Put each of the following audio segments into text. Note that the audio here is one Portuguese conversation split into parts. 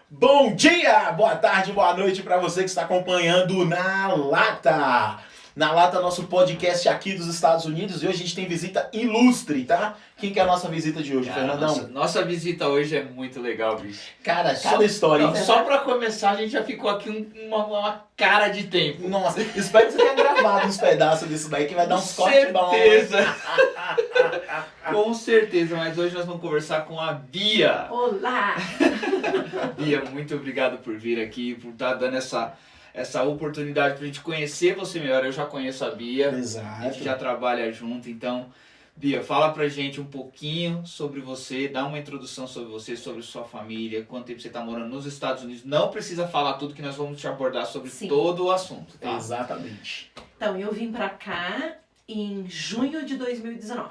Bom dia, boa tarde, boa noite para você que está acompanhando Na Lata. Na Lata, nosso podcast aqui dos Estados Unidos. E hoje a gente tem visita ilustre, tá? Quem que é a nossa visita de hoje, Fernandão? Nossa visita hoje é muito legal, bicho. Cara, cada história, hein? Só pra começar, a gente já ficou aqui uma cara de tempo. Nossa, espero que você tenha gravado uns pedaços disso daí que vai dar uns cortes bons. Com certeza. Com certeza, mas hoje nós vamos conversar com a Bia. Olá! Bia, muito obrigado por vir aqui, por estar dando essa oportunidade pra gente conhecer você melhor. Eu já conheço a Bia, Exato. a gente já trabalha junto, então, Bia, fala pra gente um pouquinho sobre você, dá uma introdução sobre você, sobre sua família, quanto tempo você tá morando nos Estados Unidos. Não precisa falar tudo que nós vamos te abordar sobre Sim. todo o assunto, tá? Exatamente. Então, eu vim pra cá em junho de 2019.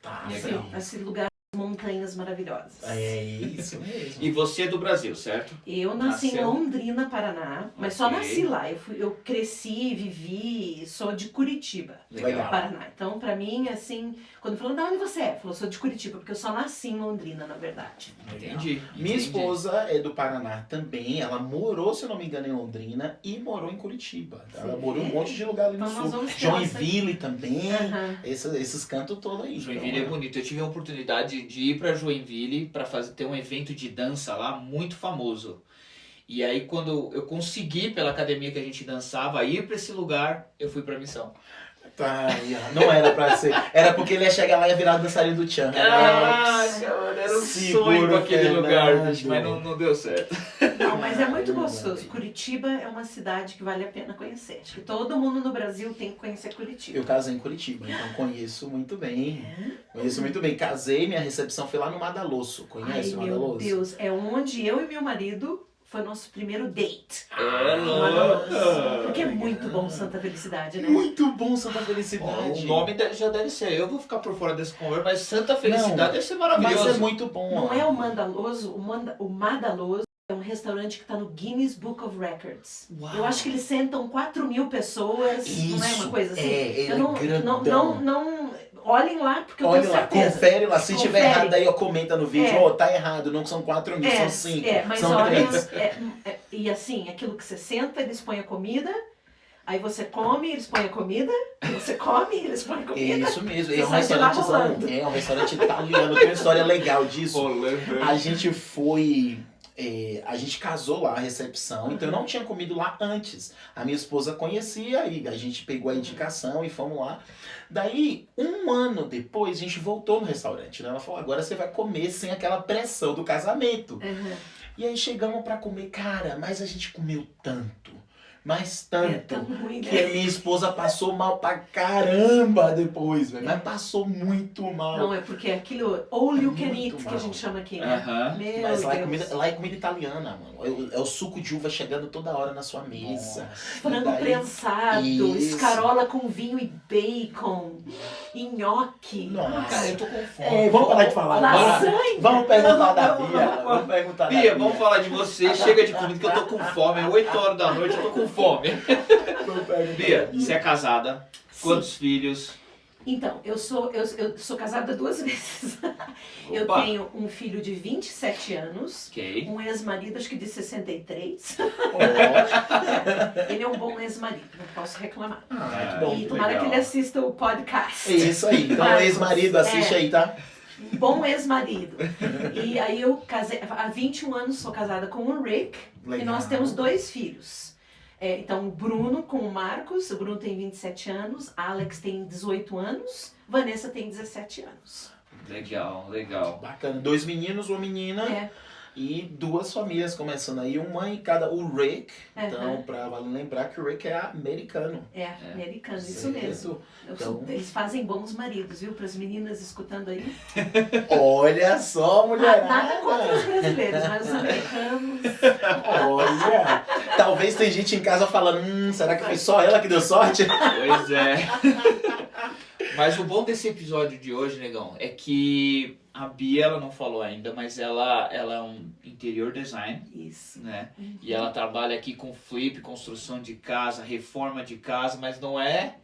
Tá, Legal. Esse lugar das montanhas maravilhosas. É isso mesmo. E você é do Brasil, certo? Eu nasci Nasceu? em Londrina, Paraná, mas só Ok. nasci lá. Eu cresci, vivi, sou de Curitiba, Legal. Paraná. Então, pra mim, assim, quando falou, de onde você é? Falou, sou de Curitiba, porque eu só nasci em Londrina, na verdade. Entendi. Minha entendi. esposa é do Paraná também. Ela morou, se eu não me engano, em Londrina e morou em Curitiba. Ela Sim. morou em um monte de lugar ali no Então, nós sul. vamos ter Joinville também. Aham. Esses cantos todos aí. Joinville é Então, bonito. Eu tive a oportunidade de ir para Joinville para ter um evento de dança lá muito famoso. E aí quando eu consegui pela academia que a gente dançava ir para esse lugar, eu fui para missão. tá, não era pra ser. Era porque ele ia chegar lá e ia virar dançarino do Tchan. Ah, cara, era um Seguro, sonho pra aquele Fernando. lugar, bicho, mas não deu certo. Não, mas é muito Caramba, gostoso. velho. Curitiba é uma cidade que vale a pena conhecer. Acho que todo mundo no Brasil tem que conhecer Curitiba. Eu casei em Curitiba, então conheço muito bem. Conheço muito bem. Casei, minha recepção foi lá no Madaloso. Conhece Ai, o meu Madaloso? Deus, é onde eu e meu marido foi nosso primeiro date. É Madaloso. Porque é legal. muito bom Santa Felicidade, né? Muito bom Santa Ó, Felicidade. o nome já deve ser, eu vou ficar por fora desse conversa, mas Santa Felicidade Não, deve ser maravilhoso. Mas é muito bom. Não é o Mandaloso, o Madaloso é um restaurante que está no Guinness Book of Records. Uau. Eu acho que eles sentam 4.000 pessoas, não é uma coisa assim? ele Eu não, é grandão. não, olhem lá, porque eu Olha tenho lá, certeza. confere lá. Se tiver Confere. errado aí, ó, comenta no vídeo. É. Ó, tá errado, não são 4.000, são 5. mas são olha, 3. e assim, aquilo que você senta, eles põem a comida, aí você come, eles põem a comida, aí você come, eles põem a É comida. isso mesmo, Você é um sai de lá restaurantezão. rolando. É um restaurante italiano, tem uma história legal disso. Rolando. A gente foi. A gente casou lá, a recepção, então eu não tinha comido lá antes. A minha esposa conhecia e a gente pegou a indicação e fomos lá. Daí, um ano depois, a gente voltou no restaurante, né? Ela falou, agora você vai comer sem aquela pressão do casamento. Uhum. E aí chegamos pra comer, cara, mas a gente comeu tanto, mas É tanto. tão ruim, Que né? a minha esposa passou mal pra caramba depois, velho. Mas passou muito mal. Não, é porque é aquilo all you can Muito eat, que mal. a gente chama aqui, né? Aham. Meu Mas lá Deus. é comida italiana, mano. É o suco de uva chegando toda hora na sua mesa. Frango Daí- prensado, Isso. escarola com vinho e bacon, e nhoque. Nossa. Cara, eu tô com fome. Vamos parar de falar. Lasanha. Vamos perguntar da Não, Bia. não. Vamos perguntar da Bia, vamos falar de você. Chega de comida que eu tô com fome. É 8 horas da noite, eu tô com fome. Vamos perguntar Bia, da você é casada. Quantos filhos? Então, eu sou casada 2 vezes. Eu Opa. tenho um filho de 27 anos, Ok. um ex-marido, acho que de 63. Ó. Ele é um bom ex-marido, não posso reclamar. Ah, que bom. E tomara legal. que ele assista o podcast. É isso aí. Então, Marcos, ex-marido, assiste aí, tá? Um bom ex-marido. E aí eu casei, há 21 anos sou casada com o Rick, e Legal. nós temos 2 filhos. Então, o Bruno com o Marcos, o Bruno tem 27 anos, Alex tem 18 anos, Vanessa tem 17 anos. Legal, legal. Bacana. 2 meninos, uma menina. É, E 2 famílias começando aí, uma em cada. O Rick, então, Aham. pra vale lembrar que o Rick é americano. americano, isso Certo. mesmo. Então- Eles fazem bons maridos, viu? Para as meninas escutando aí. Olha só, mulherada! Nada contra os brasileiros, mas os americanos. Olha! Talvez tem gente em casa falando, será que foi só ela que deu sorte? Pois é. Mas o bom desse episódio de hoje, negão, é que a Bia, ela não falou ainda, mas ela é um interior design, Isso. né? E ela trabalha aqui com flip, construção de casa, reforma de casa, mas não é...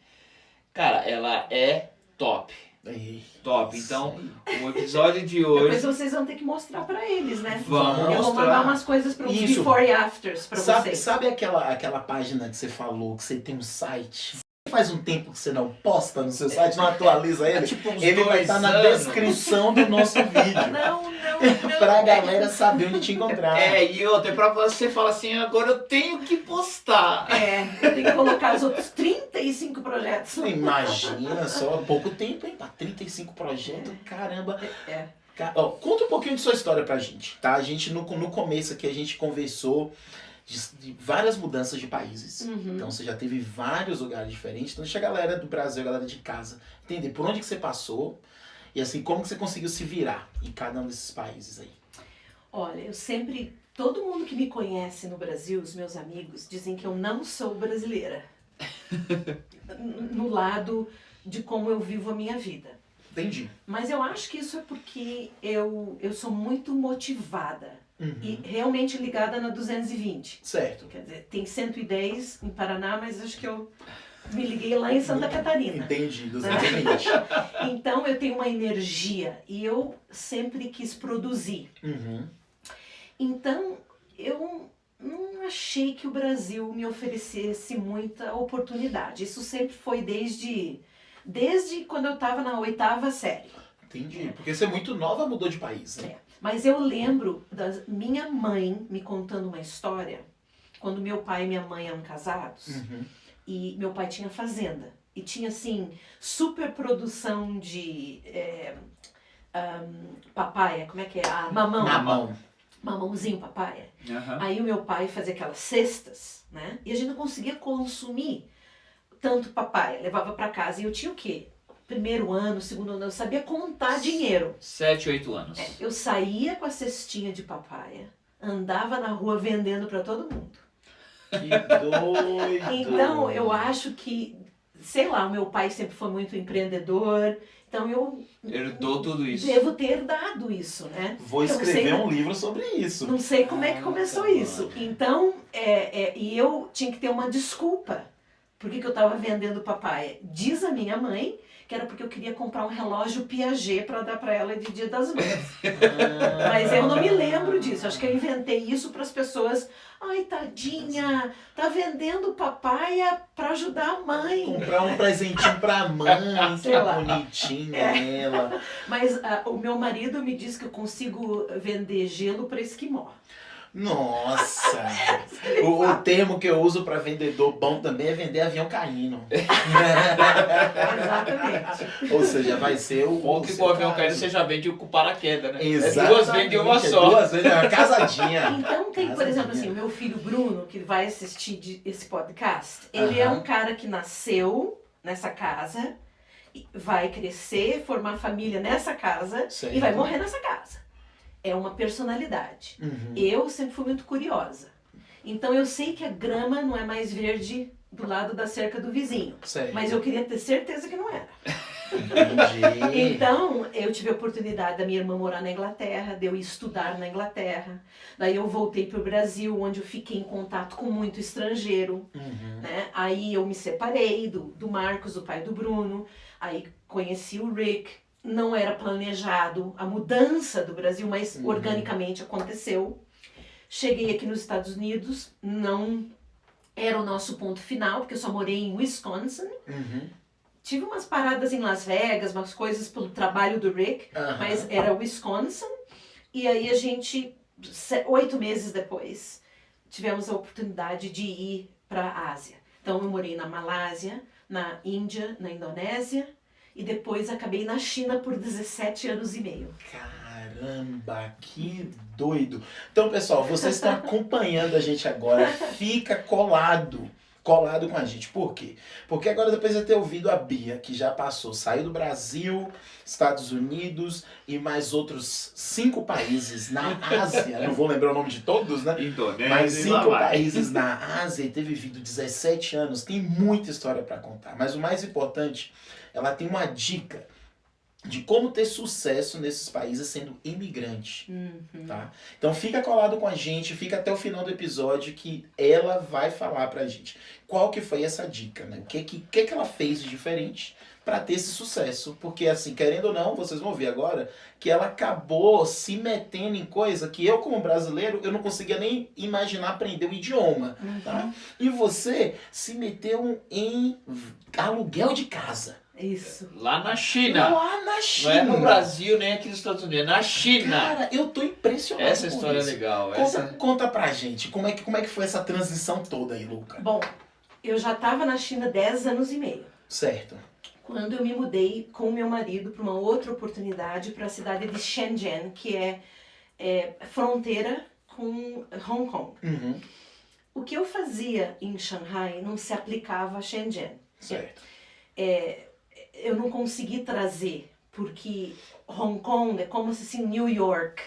Cara, ela é top. Ei, Top. isso Então, aí. o episódio de Depois hoje... vocês vão ter que mostrar pra eles, né? Vamos Eu vou mostrar. mandar umas coisas para os Isso. before e afters pra vocês. Sabe aquela página que você falou, que você tem um site? Faz um tempo que você não posta no seu site, não atualiza ele? Tipo uns Ele vai 2 estar na anos. descrição do nosso vídeo. Não. Pra galera saber onde te encontrar. E outra, é pra você falar assim, agora eu tenho que postar. Eu tenho que colocar os outros 35 projetos. Imagina só, pouco tempo, hein? Pra 35 projetos, caramba. É. Conta um pouquinho de sua história pra gente, tá? A gente, no começo aqui, a gente conversou de várias mudanças de países. Uhum. Então você já teve vários lugares diferentes. Então deixa a galera do Brasil, a galera de casa, entender por onde que você passou e assim, como que você conseguiu se virar em cada um desses países aí. Olha, todo mundo que me conhece no Brasil, os meus amigos, dizem que eu não sou brasileira. No lado de como eu vivo a minha vida. Entendi. Mas eu acho que isso é porque eu sou muito motivada Uhum. e realmente ligada na 220. Certo. Quer dizer, tem 110 em Paraná, mas acho que eu me liguei lá em Santa Catarina. Entendi, 220. Então eu tenho uma energia e eu sempre quis produzir. Uhum. Então eu não achei que o Brasil me oferecesse muita oportunidade. Isso sempre foi desde quando eu estava na 8ª série. Entendi. Porque você é muito nova, mudou de país, né? Mas eu lembro da minha mãe me contando uma história quando meu pai e minha mãe eram casados. Uhum. E meu pai tinha fazenda. E tinha, assim, super produção de papaya, como é que é? Mamão. Mamãozinho papaya. Aham. Aí o meu pai fazia aquelas cestas, né? E a gente não conseguia consumir tanto papaya. Levava pra casa e eu tinha o quê? Primeiro ano, segundo ano, eu sabia contar dinheiro. 7, 8 anos. Eu saía com a cestinha de papaya, andava na rua vendendo pra todo mundo. Que doido. Então, eu acho que, sei lá, o meu pai sempre foi muito empreendedor, então eu Herdou tudo isso. devo ter herdado isso, né? Vou Eu não escrever sei- um livro sobre isso. Não sei como é que começou tá isso. bom. Então, e eu tinha que ter uma desculpa. Por que eu estava vendendo papaya? Diz a minha mãe que era porque eu queria comprar um relógio Piaget para dar para ela de Dia das Mães. Mas eu não me lembro disso. Acho que eu inventei isso para as pessoas. Ai, tadinha, tá vendendo papaya para ajudar a mãe. Comprar um presentinho pra mãe, que Sei lá. bonitinha ela. Mas o meu marido me diz que eu consigo vender gelo para esquimó. Nossa! O termo que eu uso pra vendedor bom também é vender avião caindo. Exatamente. Ou seja, vai ser o. Ou que seu com o avião caso. caído você já vende com paraquedas, né? Exatamente. É 2 vendes uma só. 2 vezes, é uma casadinha. Então tem, por exemplo, Casadinha. assim, o meu filho Bruno, que vai assistir esse podcast, ele é Aham. um cara que nasceu nessa casa, e vai crescer, formar família nessa casa Certo. e vai morrer nessa casa. É uma personalidade. Uhum. Eu sempre fui muito curiosa. Então eu sei que a grama não é mais verde do lado da cerca do vizinho. Certo. Mas eu queria ter certeza que não era. Entendi. Então, eu tive a oportunidade da minha irmã morar na Inglaterra, de eu ir estudar na Inglaterra. Daí eu voltei para o Brasil, onde eu fiquei em contato com muito estrangeiro. Uhum. Né? Aí eu me separei do Marcos, do pai do Bruno. Aí conheci o Rick. Não era planejado a mudança do Brasil, mas Uhum. organicamente aconteceu. Cheguei aqui nos Estados Unidos, não era o nosso ponto final, porque eu só morei em Wisconsin. Uhum. Tive umas paradas em Las Vegas, umas coisas pelo trabalho do Rick, Aham. mas era Wisconsin. E aí a gente, 8 meses depois, tivemos a oportunidade de ir para a Ásia. Então eu morei na Malásia, na Índia, na Indonésia e depois acabei na China por 17 anos e meio. Caramba, que doido. Então, pessoal, vocês estão acompanhando a gente agora. Fica colado com a gente. Por quê? Porque agora, depois de ter ouvido a Bia, que já passou, saiu do Brasil, Estados Unidos e mais outros 5 países na Ásia, não vou lembrar o nome de todos, né? Indonésia. Mas e lá 5 vai. países na Ásia e ter vivido 17 anos, tem muita história para contar. Mas o mais importante, ela tem uma dica de como ter sucesso nesses países sendo imigrante. Uhum. Tá? Então fica colado com a gente, fica até o final do episódio que ela vai falar pra gente qual que foi essa dica, né? O que ela fez de diferente para ter esse sucesso. Porque assim, querendo ou não, vocês vão ver agora que ela acabou se metendo em coisa que eu como brasileiro, eu não conseguia nem imaginar aprender o idioma, tá? E você se meteu em aluguel de casa. Isso. Lá na China. Lá na Não China. é no Brasil, nem aqui nos Estados Unidos, é na China. Cara, eu tô impressionado Essa com história é isso. legal. Conta pra gente, como é que foi essa transição toda aí, Luca? Bom, eu já estava na China 10 anos e meio. Certo. Quando eu me mudei com meu marido para uma outra oportunidade para a cidade de Shenzhen, que é fronteira com Hong Kong. Uhum. O que eu fazia em Shanghai não se aplicava a Shenzhen. Certo. Eu não consegui trazer, porque Hong Kong é como se assim New York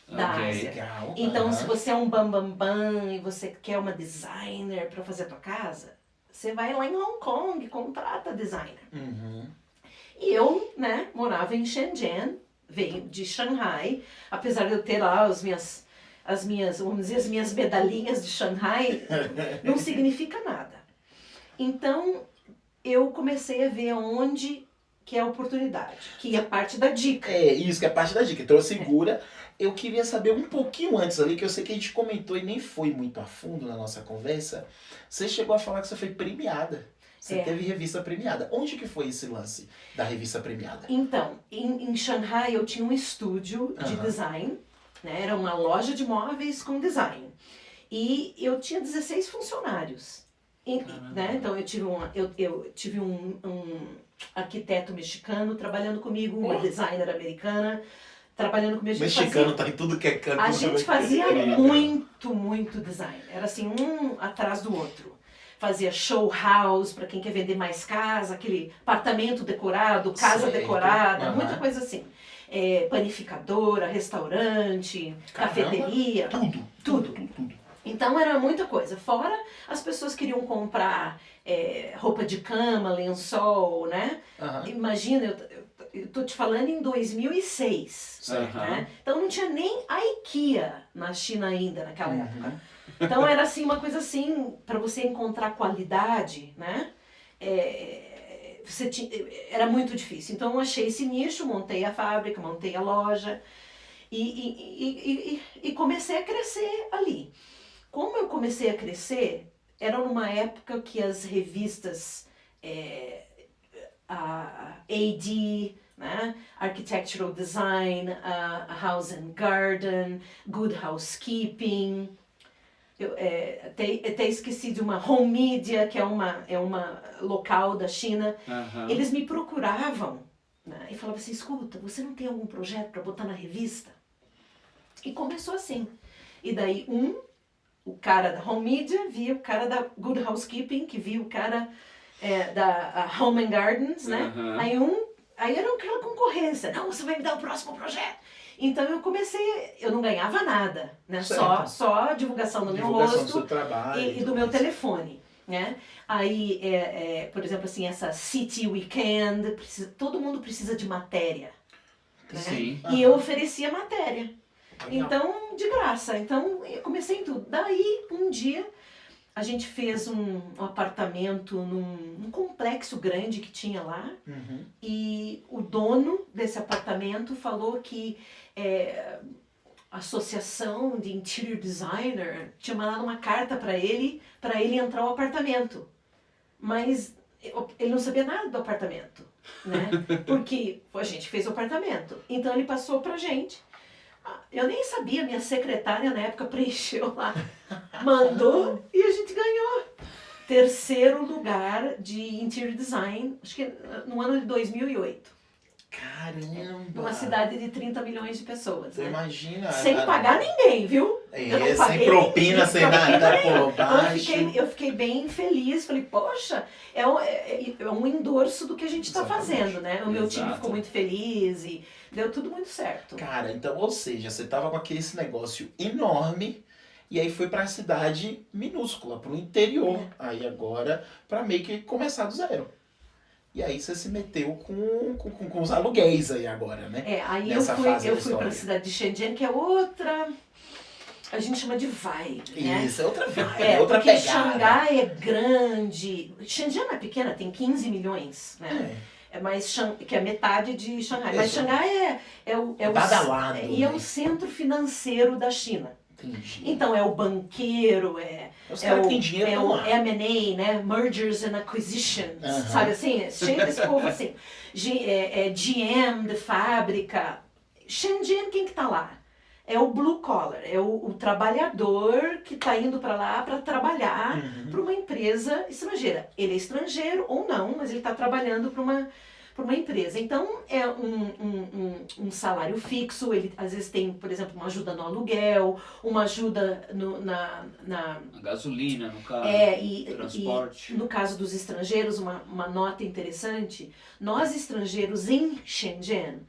da Ok. Ásia. Legal. Então, aham. se você é um bam e você quer uma designer para fazer a tua casa, você vai lá em Hong Kong e contrata designer. Uhum. E eu, né, morava em Shenzhen, veio de Shanghai, apesar de eu ter lá as minhas, vamos dizer, as minhas medalhinhas de Shanghai, não significa nada. Então, eu comecei a ver onde que é a oportunidade, que é parte da dica. É, isso que é parte da dica. Então segura. Eu queria saber um pouquinho antes ali, que eu sei que a gente comentou e nem foi muito a fundo na nossa conversa. Você chegou a falar que você foi premiada. Você teve revista premiada. Onde que foi esse lance da revista premiada? Então, em Shanghai eu tinha um estúdio de Aham. design, né? Era uma loja de móveis com design. E eu tinha 16 funcionários. Né? Então eu tive um arquiteto mexicano trabalhando comigo, uma designer americana trabalhando comigo. Mexicano tá em tudo que é canto. A gente fazia Incrível. muito design. Era assim, um atrás do outro. Fazia show house para quem quer vender mais casa, aquele apartamento decorado, casa Certo. decorada, Aham. muita coisa assim. Panificadora, restaurante, Caramba. cafeteria, Tudo. então era muita coisa. Fora as pessoas queriam comprar roupa de cama, lençol, né? Aham. Imagina, eu tô te falando em 2006. Certo. Né? Então não tinha nem a IKEA na China ainda naquela Uhum. época. Então era assim uma coisa assim, para você encontrar qualidade, né? Era muito difícil. Então eu achei esse nicho, montei a fábrica, montei a loja e comecei a crescer ali. Como eu comecei a crescer, era numa época que as revistas a AD, né? Architectural Design, a House and Garden, Good Housekeeping. Eu até esqueci de uma Home Media, que é uma local da China. Aham. Eles me procuravam, né? E falavam assim, escuta, você não tem algum projeto para botar na revista? E começou assim. E daí o cara da Home Media via o cara da Good Housekeeping, que via o cara da Home and Gardens, né? Aham. Aí era aquela concorrência. Não, você vai me dar o próximo projeto. Então eu comecei, eu não ganhava nada, né? Certo. Só a divulgação do meu Divulgação do rosto seu trabalho. e do meu telefone, né? Aí, por exemplo, assim, essa City Weekend, todo mundo precisa de matéria, né? Sim. E eu oferecia matéria. Legal. Então, de graça. Então, eu comecei em tudo. Daí, um dia, a gente fez um apartamento num complexo grande que tinha lá. Uhum. E o dono desse apartamento falou que a associação de interior designer tinha mandado uma carta para ele entrar no apartamento. Mas ele não sabia nada do apartamento, né? Porque a gente fez o apartamento. Então ele passou pra gente. Eu nem sabia, minha secretária na época preencheu lá, mandou e a gente ganhou. 3º lugar de interior design, acho que no ano de 2008. Caramba! Numa cidade de 30 milhões de pessoas, Você né? imagina. Sem pagar ninguém, viu? Eu não Sem paguei propina, ninguém, sem nada por baixo. Eu fiquei bem feliz, falei, poxa, é um endorso do que a gente está Exatamente. fazendo, né? O meu time Exato. ficou muito feliz e deu tudo muito certo. Cara, então, ou seja, você tava com esse negócio enorme e aí foi pra cidade minúscula, pro interior. Aí agora, pra meio que começar do zero. E aí você se meteu com os aluguéis aí agora, né? Aí Nessa fase eu da fui para história. a cidade de Shenzhen, que é outra, a gente chama de vibe, né? Isso, é outra vibe, é outra porque pegada. Xangai é grande, Shenzhen não é pequena, tem 15 milhões, né? Mas que é metade de Xangai. Mas Isso. Xangai Badalado, e é né? o centro financeiro da China. Entendi. Então é o banqueiro, Os caras que têm dinheiro é estão o lá. M&A, né? Mergers and Acquisitions, Aham. sabe assim? É cheio desse povo assim. GM de fábrica. Shenzhen, quem que tá lá? É o blue collar, é o trabalhador que tá indo para lá para trabalhar para uma empresa estrangeira. Ele é estrangeiro ou não, mas ele está trabalhando para uma empresa. Então, é um salário fixo, ele às vezes tem, por exemplo, uma ajuda no aluguel, uma ajuda na A gasolina, no caso, transporte. e no caso dos estrangeiros, uma nota interessante, nós estrangeiros em Shenzhen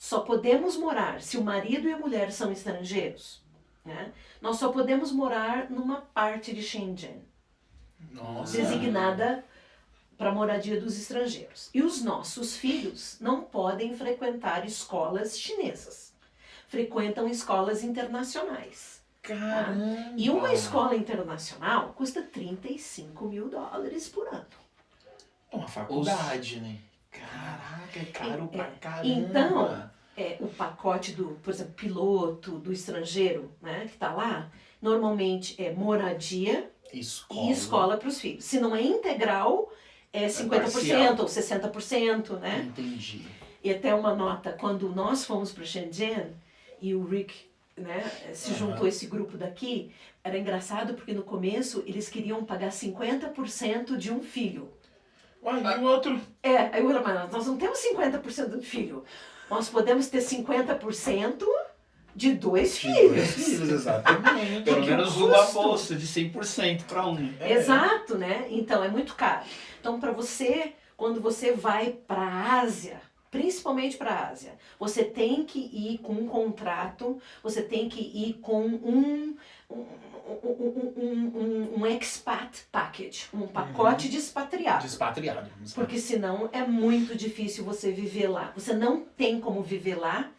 só podemos morar, se o marido e a mulher são estrangeiros, né? Nós só podemos morar numa parte de Shenzhen, Nossa. designada para a moradia dos estrangeiros. E os nossos filhos não podem frequentar escolas chinesas. Frequentam escolas internacionais. Caramba. E uma escola internacional custa $35 mil por ano. É uma faculdade, né? Caraca, é caro pra caramba. Então, o pacote por exemplo, piloto do estrangeiro, né, que está lá, normalmente é moradia e escola para os filhos. Se não é integral, é 50% ou 60%, né? Entendi. E até uma nota, quando nós fomos para Shenzhen e o Rick, né, se juntou a esse grupo daqui, era engraçado porque no começo eles queriam pagar 50% de um filho. Uai, e o outro? Aí eu falei, mas nós não temos 50% do filho. Nós podemos ter 50% de dois filhos. Dois filhos, exatamente. Pelo Porque menos o uma custo- bolsa de 100% para um. Exato, né? Então, é muito caro. Então, para você, quando você vai para a Ásia, principalmente para a Ásia, você tem que ir com um contrato, você tem que ir com um expat package, um pacote de expatriado. Despatriado. Porque senão é muito difícil você viver lá. Você não tem como viver lá,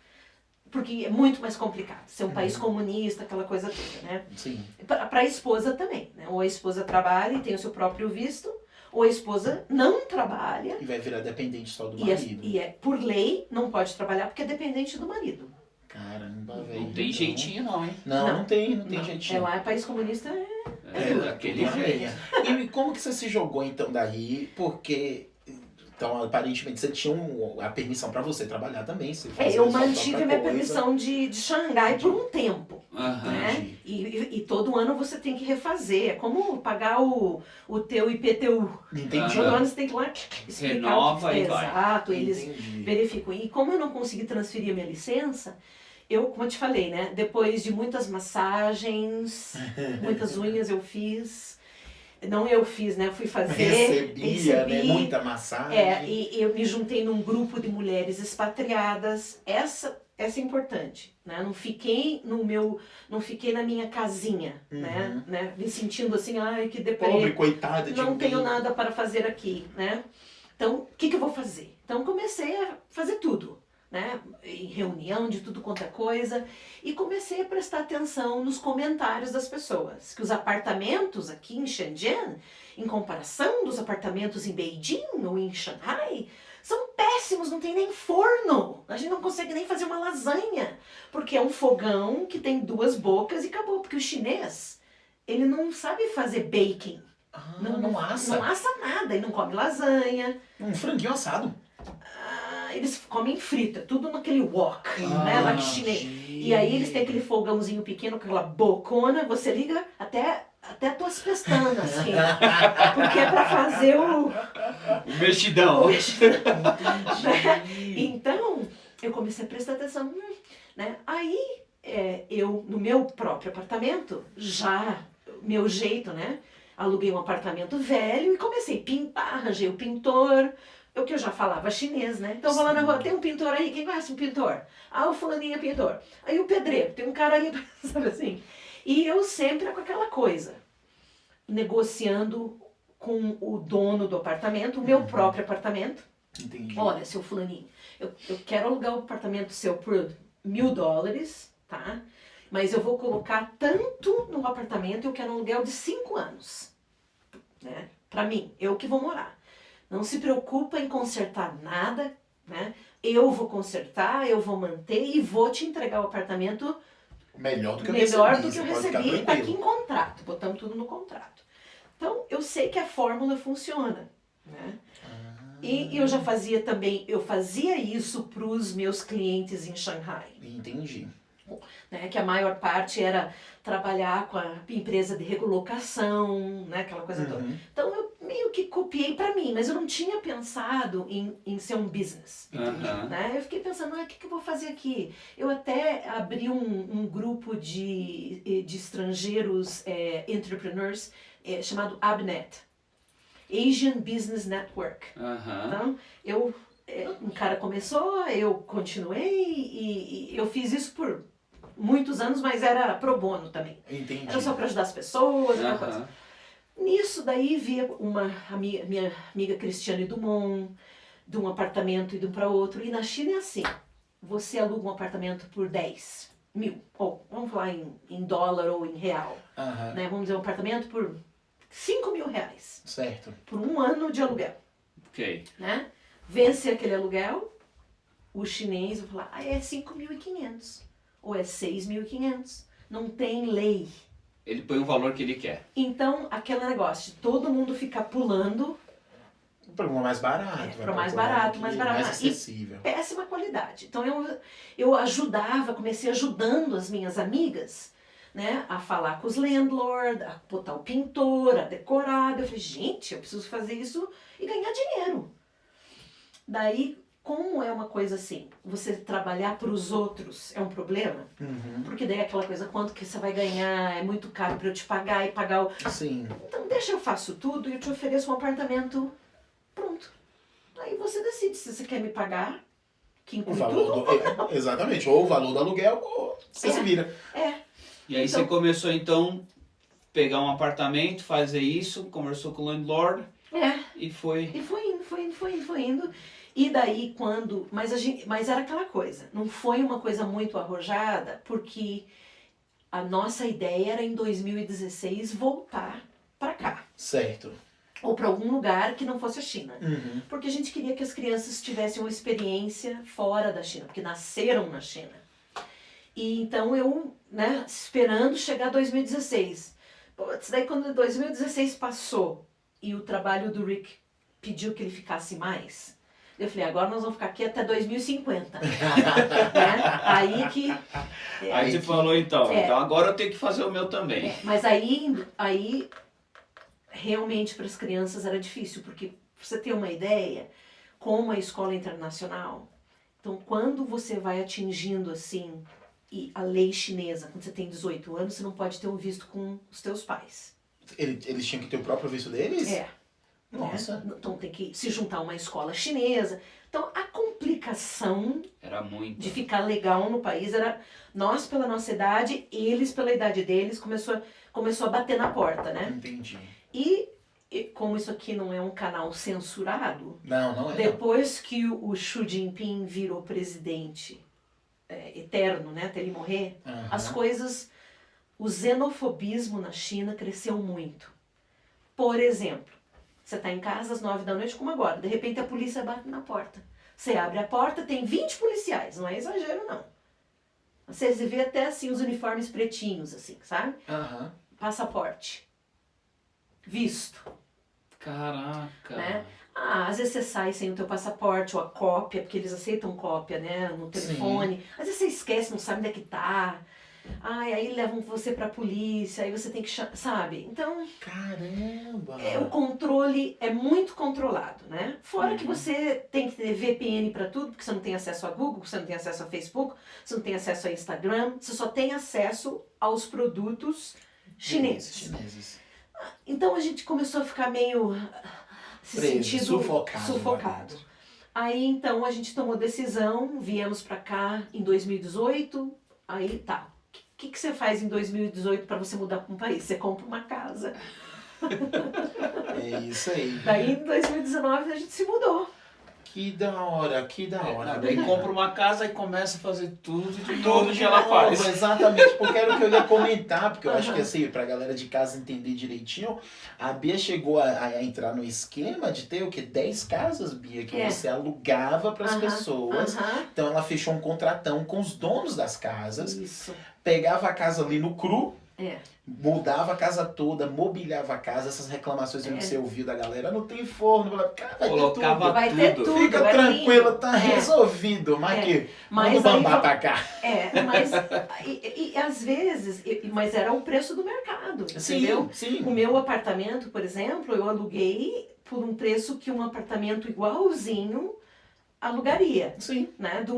porque é muito mais complicado. Ser um país comunista, aquela coisa toda, né? Sim. Para a esposa também, né? Ou a esposa trabalha e tem o seu próprio visto, ou a esposa não trabalha E vai virar dependente só do e marido. por lei não pode trabalhar porque é dependente do marido. Caramba, velho. Não tem jeitinho não, hein? Não tem jeitinho. Lá é país comunista, Daquele tudo jeito. bem. E como que você se jogou então daí? Porque então aparentemente você tinha a permissão pra você trabalhar também. Você fazia eu sua mantive própria minha coisa. permissão de Xangai por um tempo. Aham. Né? Entendi. E todo ano você tem que refazer. É como pagar o teu IPTU. Entendi. Todo ano você tem que ir lá explicar Renova o que e vai. Exato, eles Entendi. verificam. E como eu não consegui transferir a minha licença, eu, como eu te falei, né? Depois de muitas massagens, muitas unhas eu fiz. Não eu fiz, né? Eu fui fazer. Recebia, né? Muita massagem. E eu me juntei num grupo de mulheres expatriadas. Essa é importante, né? Não fiquei na minha casinha, né? Me sentindo assim, ai, que deprê. Pobre, coitada de Não mim. tenho nada para fazer aqui, né? Então, o que eu vou fazer? Então, comecei a fazer tudo, né? Em reunião de tudo quanto é coisa. E comecei a prestar atenção nos comentários das pessoas. Que os apartamentos aqui em Shenzhen, em comparação dos apartamentos em Beijing ou em Xangai, são péssimos, não tem nem forno. A gente não consegue nem fazer uma lasanha. Porque é um fogão que tem 2 bocas e acabou. Porque o chinês, ele não sabe fazer baking. Não assa. Não assa nada, ele não come lasanha. Um franguinho assado. Eles comem frita, tudo naquele wok, né? Lá de chinês. E aí eles têm aquele fogãozinho pequeno com aquela bocona, você liga até tuas pestanas, assim. Porque é pra fazer o Mexidão. Então, eu comecei a prestar atenção, né? Aí, eu, no meu próprio apartamento, meu jeito, né? Aluguei um apartamento velho e comecei a pintar, arranjei o pintor, que eu já falava chinês, né? Então eu vou lá na rua, tem um pintor aí, quem conhece um pintor? O fulaninho é pintor. Aí o pedreiro, tem um cara ali, sabe assim? E eu sempre com aquela coisa, negociando com o dono do apartamento, o meu próprio apartamento, Entendi. Olha, seu fulaninho, eu quero alugar o apartamento seu por $1.000, tá? Mas eu vou colocar tanto no apartamento, eu quero um aluguel de 5 anos, né? Pra mim, eu que vou morar. Não se preocupa em consertar nada, né? Eu vou consertar, eu vou manter e vou te entregar o apartamento Melhor do que eu melhor recebi. do que eu você pode ficar recebi, tá aqui tranquilo. em contrato, botamos tudo no contrato. Então, eu sei que a fórmula funciona, né? E eu já fazia também, eu fazia isso para os meus clientes em Xangai, Entendi. né? Que a maior parte era trabalhar com a empresa de recolocação, né? Aquela coisa toda. Uhum. Então, eu meio que copiei para mim, mas eu não tinha pensado em ser um business. Aham. Né? Eu fiquei pensando, o que eu vou fazer aqui? Eu até abri um grupo de estrangeiros entrepreneurs chamado ABNet, Asian Business Network. Aham. Então, um cara começou, eu continuei e eu fiz isso por muitos anos, mas era pro bono também. Entendi. Era só para ajudar as pessoas, aquela coisa. Aham. Nisso daí via minha amiga Cristiane Dumont, de um apartamento e de um para outro. E na China é assim, você aluga um apartamento por 10 mil, ou vamos falar em dólar ou em real, Aham. né? Vamos dizer um apartamento por 5 mil reais, Certo. por um ano de aluguel, Ok. né? Vence aquele aluguel, o chinês vai falar, é 5.500 ou é 6.500, não tem lei. Ele põe o valor que ele quer. Então, aquele negócio de todo mundo ficar pulando, Para o mais barato. vai para o mais procurar barato, aqui, mais barato. Mais E acessível. péssima qualidade. Então eu ajudava, comecei ajudando as minhas amigas, né, a falar com os landlords, a botar o pintor, a decorar. Eu falei, gente, eu preciso fazer isso e ganhar dinheiro. Daí, como é uma coisa assim, você trabalhar para os outros é um problema, Uhum. porque daí é aquela coisa, quanto que você vai ganhar, é muito caro para eu te pagar e pagar o... Sim. Então deixa eu faço tudo e eu te ofereço um apartamento, pronto. Aí você decide se você quer me pagar, que O inclui valor tudo. exatamente. Ou o valor do aluguel, ou você se vira. E aí Então- você começou então pegar um apartamento, fazer isso, conversou com o landlord e foi. E foi indo, foi indo, foi indo, foi indo. E daí quando... Mas era aquela coisa, não foi uma coisa muito arrojada, porque a nossa ideia era em 2016 voltar para cá. Certo. Ou para algum lugar que não fosse a China. Uhum. Porque a gente queria que as crianças tivessem uma experiência fora da China, porque nasceram na China. E então eu, né, esperando chegar 2016. Putz, daí quando 2016 passou e o trabalho do Rick pediu que ele ficasse mais, eu falei, agora nós vamos ficar aqui até 2050. Né? Aí que... Aí você falou então, É. então agora eu tenho que fazer o meu também. Mas aí realmente para as crianças era difícil, porque pra você ter uma ideia, como a escola internacional, então quando você vai atingindo assim, e a lei chinesa, quando você tem 18 anos, você não pode ter um visto com os teus pais. Eles tinham que ter o próprio visto deles? É. Nossa. Né? Então tem que se juntar a uma escola chinesa. Então a complicação Era muito. de ficar legal no país era nós pela nossa idade, eles pela idade deles, começou a bater na porta, né? Entendi. E como isso aqui não é um canal censurado, Não é. depois que o Xi Jinping virou presidente eterno, né, até ele morrer, Aham. as coisas, o xenofobismo na China cresceu muito. Por exemplo, você está em casa às 9 da noite, como agora, de repente a polícia bate na porta. Você abre a porta, tem 20 policiais, não é exagero não. Você vê até assim os uniformes pretinhos, assim, sabe? Aham. Passaporte. Visto. Caraca. Né? Às vezes você sai sem o teu passaporte ou a cópia, porque eles aceitam cópia, né, no telefone. Às vezes você esquece, não sabe onde é que tá. Aí levam você pra polícia, aí você tem que sabe? Então, Caramba. o controle é muito controlado, né? Fora que você tem que ter VPN pra tudo, porque você não tem acesso a Google, você não tem acesso a Facebook, você não tem acesso a Instagram, você só tem acesso aos produtos chineses. Então a gente começou a ficar meio Preso, sufocado. Aí então a gente tomou decisão, viemos pra cá em 2018, aí tá. O que você faz em 2018 para você mudar para um país? Você compra uma casa. É isso aí. Daí em 2019 a gente se mudou. Que da hora, que da hora. Daí compra uma casa e começa a fazer tudo de Tudo novo de que ela novo, faz. exatamente, porque era o que eu ia comentar, porque eu acho Aham. que assim, pra galera de casa entender direitinho, a Bia chegou a entrar no esquema de ter o quê? 10 casas, Bia, que É. você alugava pras Aham, pessoas. aham. Então ela fechou um contratão com os donos das casas, Isso. pegava a casa ali no cru, É. mudava a casa toda, mobiliava a casa, essas reclamações que É. você ouviu da galera, não tem forno, cara, vai ter Colocava tudo. Vai ter tudo. tudo. Fica é tranquila, lindo. tá É. resolvido, mas É. que Mas manda o aí bambá vo- pra cá. mas e às vezes, mas era o preço do mercado, entendeu? Sim. O meu apartamento, por exemplo, eu aluguei por um preço que um apartamento igualzinho alugaria, Sim. né? De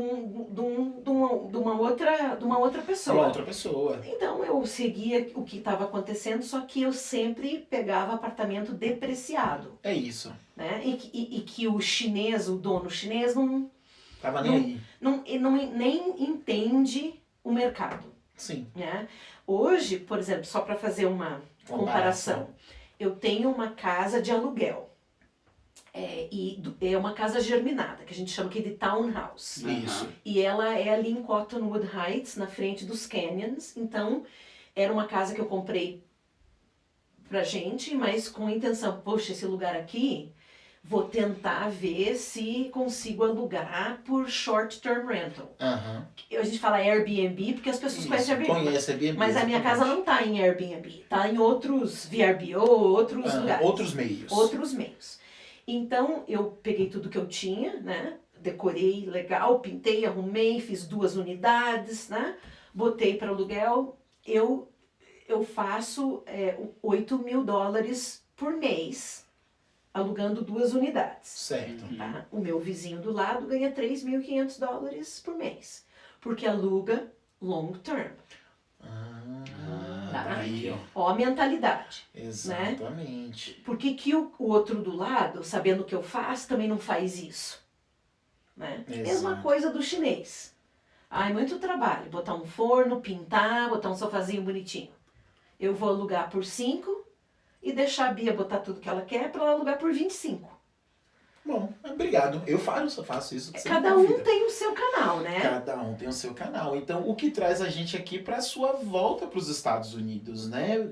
uma outra Pra pessoa. outra pessoa. Então eu seguia o que estava acontecendo, só que eu sempre pegava apartamento depreciado, É isso. né? E que o chinês, o dono chinês, Tava nem aí. nem entende o mercado, Sim. né? Hoje, por exemplo, só para fazer uma comparação, eu tenho uma casa de aluguel. É uma casa germinada, que a gente chama aqui de townhouse. Isso. E ela é ali em Cottonwood Heights, na frente dos Canyons. Então, era uma casa que eu comprei pra gente, mas com a intenção, poxa, esse lugar aqui, vou tentar ver se consigo alugar por short-term rental. Aham. A gente fala Airbnb porque as pessoas conhecem Isso. Airbnb. Conhece Airbnb. Mas a minha casa não tá em Airbnb, tá em outros VRBO, outros lugares. Outros meios. Outros meios. Então, eu peguei tudo que eu tinha, né? Decorei legal, pintei, arrumei, fiz 2 unidades, né? Botei para aluguel. Eu faço $8.000 por mês, alugando 2 unidades. Certo. Tá? O meu vizinho do lado ganha $3.500 por mês, porque aluga long term. Tá aí, ó. Ó a mentalidade. Exatamente. Por que o outro do lado, sabendo o que eu faço, também não faz isso? Né? Exato. Mesma coisa do chinês. Ai, muito trabalho. Botar um forno, pintar, botar um sofazinho bonitinho. Eu vou alugar por 5 e deixar a Bia botar tudo que ela quer para ela alugar por 25. Bom, obrigado. Eu faço isso. sem Cada dúvida. um tem o seu canal, né? Cada um tem o seu canal. Então, o que traz a gente aqui para sua volta para os Estados Unidos, né?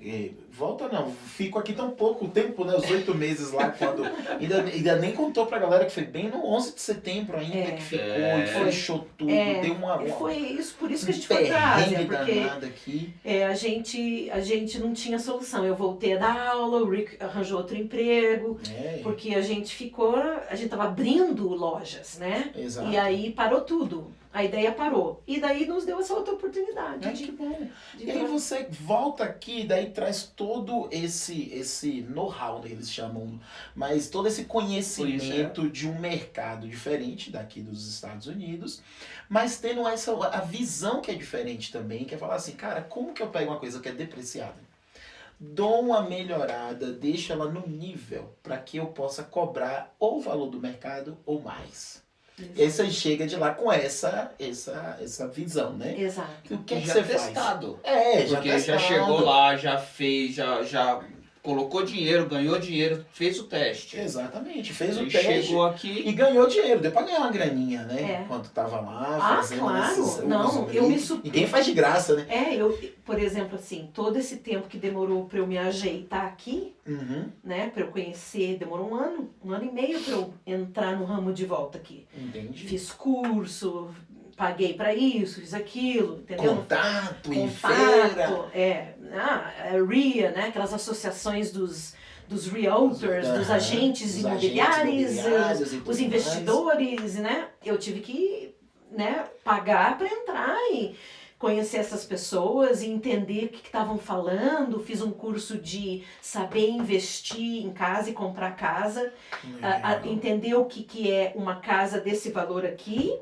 Volta não, fico aqui tão pouco tempo, né? Os 8 meses lá, quando... Ainda nem contou pra galera que foi bem no 11 de setembro ainda que ficou, e fechou tudo, deu uma Foi isso, por isso que a gente um foi pra Ásia, perrengue porque danado aqui. a gente não tinha solução. Eu voltei a dar aula, o Rick arranjou outro emprego, porque a gente tava abrindo lojas, né? Exato. E aí parou tudo. A ideia parou. E daí nos deu essa outra oportunidade. Que bom. E aí você volta aqui e daí traz todo esse know-how, né, eles chamam, mas todo esse conhecimento de um mercado diferente daqui dos Estados Unidos, mas tendo a visão que é diferente também, que é falar assim, cara, como que eu pego uma coisa que é depreciada? Dou uma melhorada, deixo ela no nível para que eu possa cobrar ou o valor do mercado ou mais. E aí você chega de lá com essa visão, né? Exato. O que já você testado. faz? Porque já testado. chegou lá, já fez, já colocou dinheiro, ganhou dinheiro, fez o teste. Exatamente, fez o Aí teste chegou aqui. e ganhou dinheiro. Deu pra ganhar uma graninha, né? É. Enquanto tava lá fazendo claro. Não, eu me surpreendo. Ninguém faz de graça, né? Por exemplo, assim, todo esse tempo que demorou para eu me ajeitar aqui, Uhum, né, para eu conhecer, demorou um ano e meio para eu entrar no ramo de volta aqui. entendi. Fiz curso, paguei para isso, fiz aquilo, entendeu? Contato em feira. RIA, né, aquelas associações dos realtors, dos agentes imobiliários, e tudo os investidores, né? Eu tive que, né, pagar para entrar e conhecer essas pessoas e entender o que estavam falando. Fiz um curso de saber investir em casa e comprar casa, entender o que é uma casa desse valor aqui,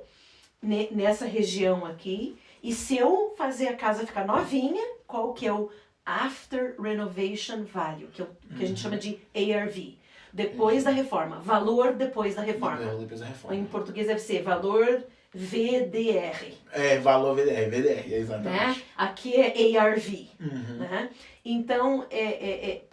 nessa região aqui, e se eu fazer a casa ficar novinha, qual que é o After Renovation Value, que a gente chama de ARV. Depois da reforma, valor depois da reforma. Depois da reforma. Em português deve ser valor VDR. Valor VDR, exatamente. Né? Aqui é ARV. Uhum. Né? Então,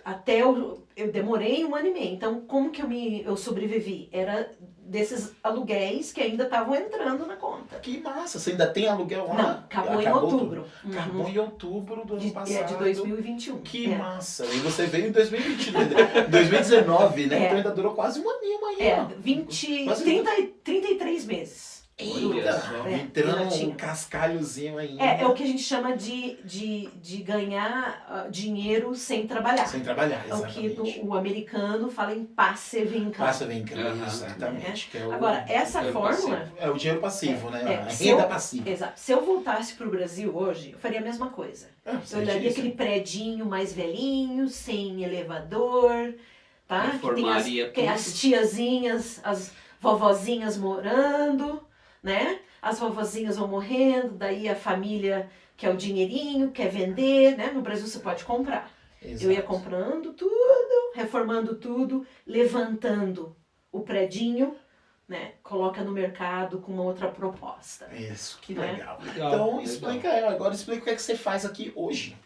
até eu demorei 1 ano e meio. Então, como que eu sobrevivi? Era desses aluguéis que ainda estavam entrando na conta. Que massa, você ainda tem aluguel lá? Não, acabou em outubro. Tudo. Acabou em outubro do ano passado. De 2021. Que massa. E você veio em 2022, 2019, né? Então ainda durou quase um aninho aí. Ó. 33 meses. Eita, entrando um tinha. cascalhozinho ainda. É o que a gente chama de ganhar dinheiro sem trabalhar. Sem trabalhar, É o exatamente. que o americano fala em passive income. Passive income, exatamente. Que é o, Agora, essa fórmula... passivo. É o dinheiro passivo, né? A se renda eu- passiva. Exato. Se eu voltasse pro Brasil hoje, eu faria a mesma coisa. Eu olharia aquele predinho mais velhinho, sem elevador, tá? Que Reformaria tem as tiazinhas, as vovozinhas morando, né? As vovozinhas vão morrendo, daí a família quer o dinheirinho, quer vender, né? No Brasil você pode comprar. Exato. Eu ia comprando tudo, reformando tudo, levantando o predinho, né? Coloca no mercado com uma outra proposta. Isso, que Né? legal. Legal, Então, legal. agora explica o que é que você faz aqui hoje.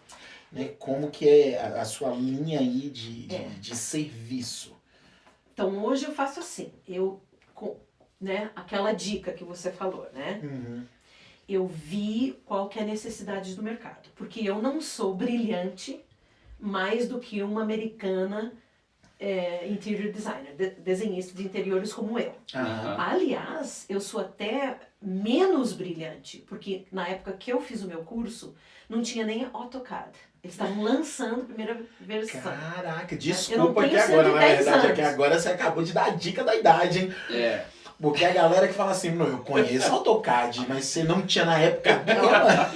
Né? Como que é a sua linha aí de serviço. Então hoje eu faço assim, né? Aquela dica que você falou, né? Uhum. Eu vi qual que é a necessidade do mercado. Porque eu não sou brilhante mais do que uma americana interior designer, desenhista de interiores como eu. Aham. Aliás, eu sou até menos brilhante, porque na época que eu fiz o meu curso, não tinha nem AutoCAD. Eles estavam lançando a primeira versão. Caraca, Eu desculpa não tenho que agora, na 110 verdade, é que anos. agora você acabou de dar a dica da idade, hein? É. Porque a galera que fala assim, não, eu conheço AutoCAD, mas você não tinha na época dela.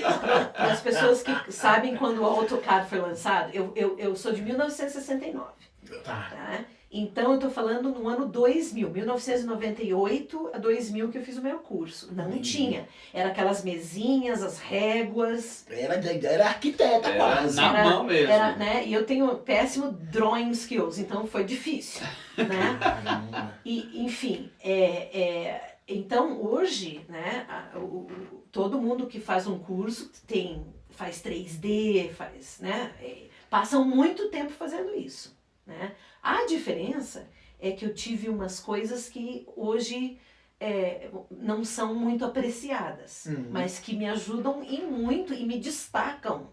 E as pessoas que sabem quando o AutoCAD foi lançado, eu sou de 1969. Tá. Tá? Então eu tô falando no ano 2000, 1998 a 2000 que eu fiz o meu curso. Não Entendi. tinha. Era aquelas mesinhas, as réguas. Era arquiteta Era quase. na mão mesmo. Né? E eu tenho péssimo drawing skills, então foi difícil. Né? Caramba. E, enfim, então hoje, né, todo mundo que faz um curso faz 3D, né, passam muito tempo fazendo isso. Né? A diferença é que eu tive umas coisas que hoje não são muito apreciadas, Uhum. mas que me ajudam em muito e me destacam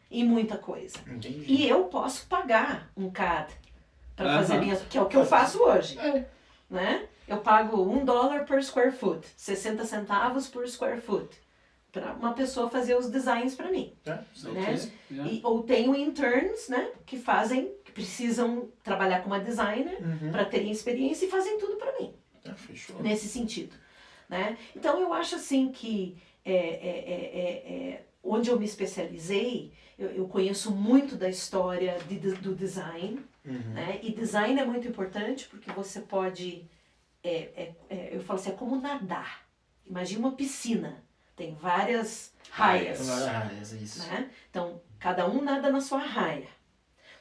em muita coisa. Entendi. E eu posso pagar um CAD para fazer Aham. minhas, que é o que eu faço hoje, É. né? Eu pago $1 per square foot, 60 centavos por square foot, para uma pessoa fazer os designs para mim. Né? Né? Ou tenho interns, né, que precisam trabalhar com uma designer Uhum. para terem experiência e fazem tudo para mim, Fechou. nesse sentido. Né? Então eu acho assim que onde eu me especializei, eu conheço muito da história do design, Uhum. né? E design é muito importante porque você pode, eu falo assim, é como nadar. Imagina uma piscina, tem várias raias. Várias, isso. Né? Então, cada um nada na sua raia.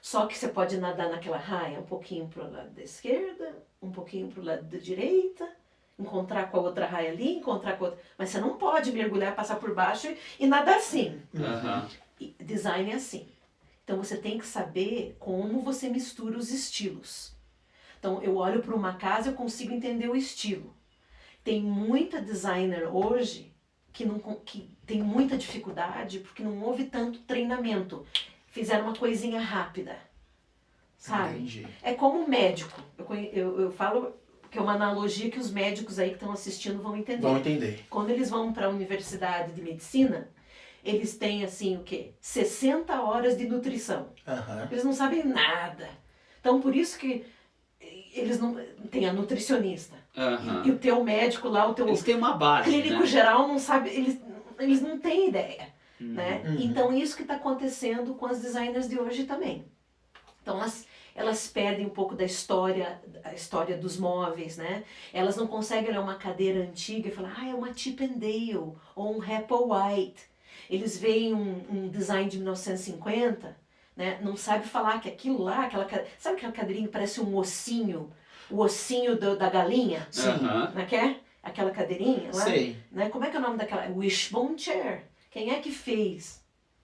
Só que você pode nadar naquela raia um pouquinho para o lado da esquerda, um pouquinho para o lado da direita, encontrar com a outra raia ali, encontrar com a outra... Mas você não pode mergulhar, passar por baixo e nadar assim. Aham. E design é assim. Então, você tem que saber como você mistura os estilos. Então, eu olho para uma casa e eu consigo entender o estilo. Tem muita designer hoje que tem muita dificuldade porque não houve tanto treinamento. Fizeram uma coisinha rápida, sabe? Entendi. É como médico. Eu falo que é uma analogia que os médicos aí que estão assistindo vão entender. Vão entender. Quando eles vão para a universidade de medicina, eles têm assim o quê? 60 horas de nutrição. Aham. Eles não sabem nada. Então por isso que eles não tem a nutricionista. Aham. E o teu médico lá, o teu Eles têm uma base, clínico né? geral não sabe, eles não têm ideia. Né? Uhum. Então isso que está acontecendo com as designers de hoje também. Então elas perdem um pouco da história, a história dos móveis, né? Elas não conseguem olhar uma cadeira antiga e falar, é uma Chip and Dale ou um Applewhite. Eles veem um design de 1950, né? Não sabe falar que aquilo lá, sabe aquela cadeirinha que parece um ossinho, o ossinho da galinha, Sim. Aham. não é que é? Aquela cadeirinha lá, Sei. né? Como é que é o nome daquela? Wishbone Chair. Quem é que fez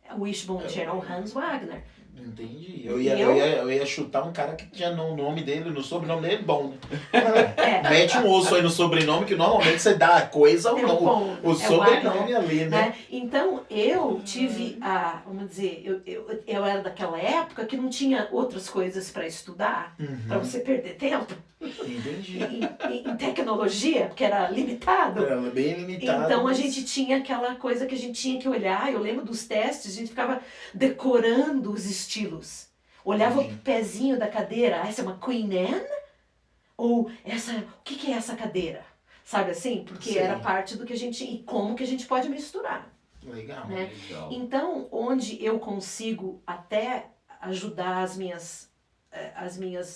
a Wishbone Chair? É o Hans Wagner. Entendi. E Eu ia chutar um cara que tinha no nome dele, no sobrenome dele, bom. Né? É, mete um osso aí no sobrenome, que normalmente você dá coisa ou É não. bom, O é sobrenome o ar, ali, né? né? Então, eu tive vamos dizer, eu era daquela época que não tinha outras coisas para estudar, para você perder tempo Entendi. em tecnologia, porque era limitado. Era bem limitado. Então a mas- gente tinha aquela coisa que a gente tinha que olhar. Eu lembro dos testes, a gente ficava decorando os estilos. Olhava o pezinho da cadeira, essa é uma Queen Anne? Ou o que é essa cadeira? Sabe assim? Porque Sei. era parte do que a gente, e como que a gente pode misturar. Legal. Né? Legal. Então, onde eu consigo até ajudar as minhas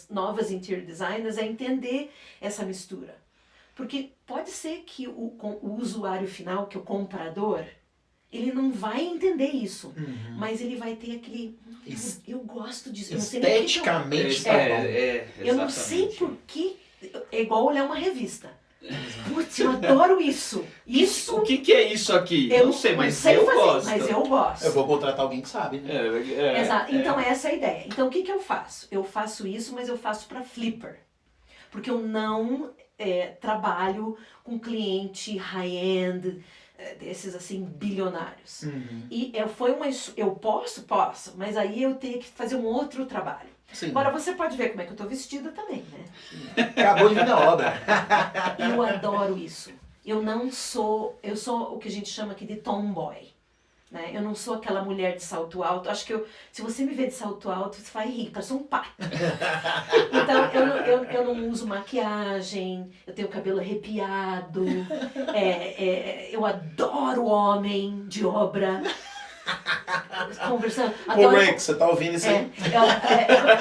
novas interior designers a entender essa mistura. Porque pode ser que o usuário final, que é o comprador, ele não vai entender isso. Mas ele vai ter aquele... Eu gosto disso. Eu não sei nem por que que eu- Esteticamente tá bom. eu não sei exatamente. por que... É igual olhar uma revista. Putz, eu adoro isso. Isso O que é isso aqui? eu não sei, mas sei eu fazer, gosto. mas eu gosto. Eu vou contratar alguém que sabe, né? Exato. Então essa é a ideia. Então o que eu faço? Eu faço isso, mas eu faço para flipper. Porque eu não trabalho com cliente high-end, desses assim, bilionários. E eu posso, mas aí eu tenho que fazer um outro trabalho. Sim. Agora você pode ver como é que eu tô vestida também, né? Acabou de vir na obra. Eu adoro isso. Eu sou o que a gente chama aqui de tomboy. Né? Eu não sou aquela mulher de salto alto. Acho que se você me ver de salto alto, você vai rir, parece um pato. Então, eu não uso maquiagem, eu tenho o cabelo arrepiado, eu adoro homem de obra. Conversando. Ô, Adoro, Rex, você tá ouvindo isso aí?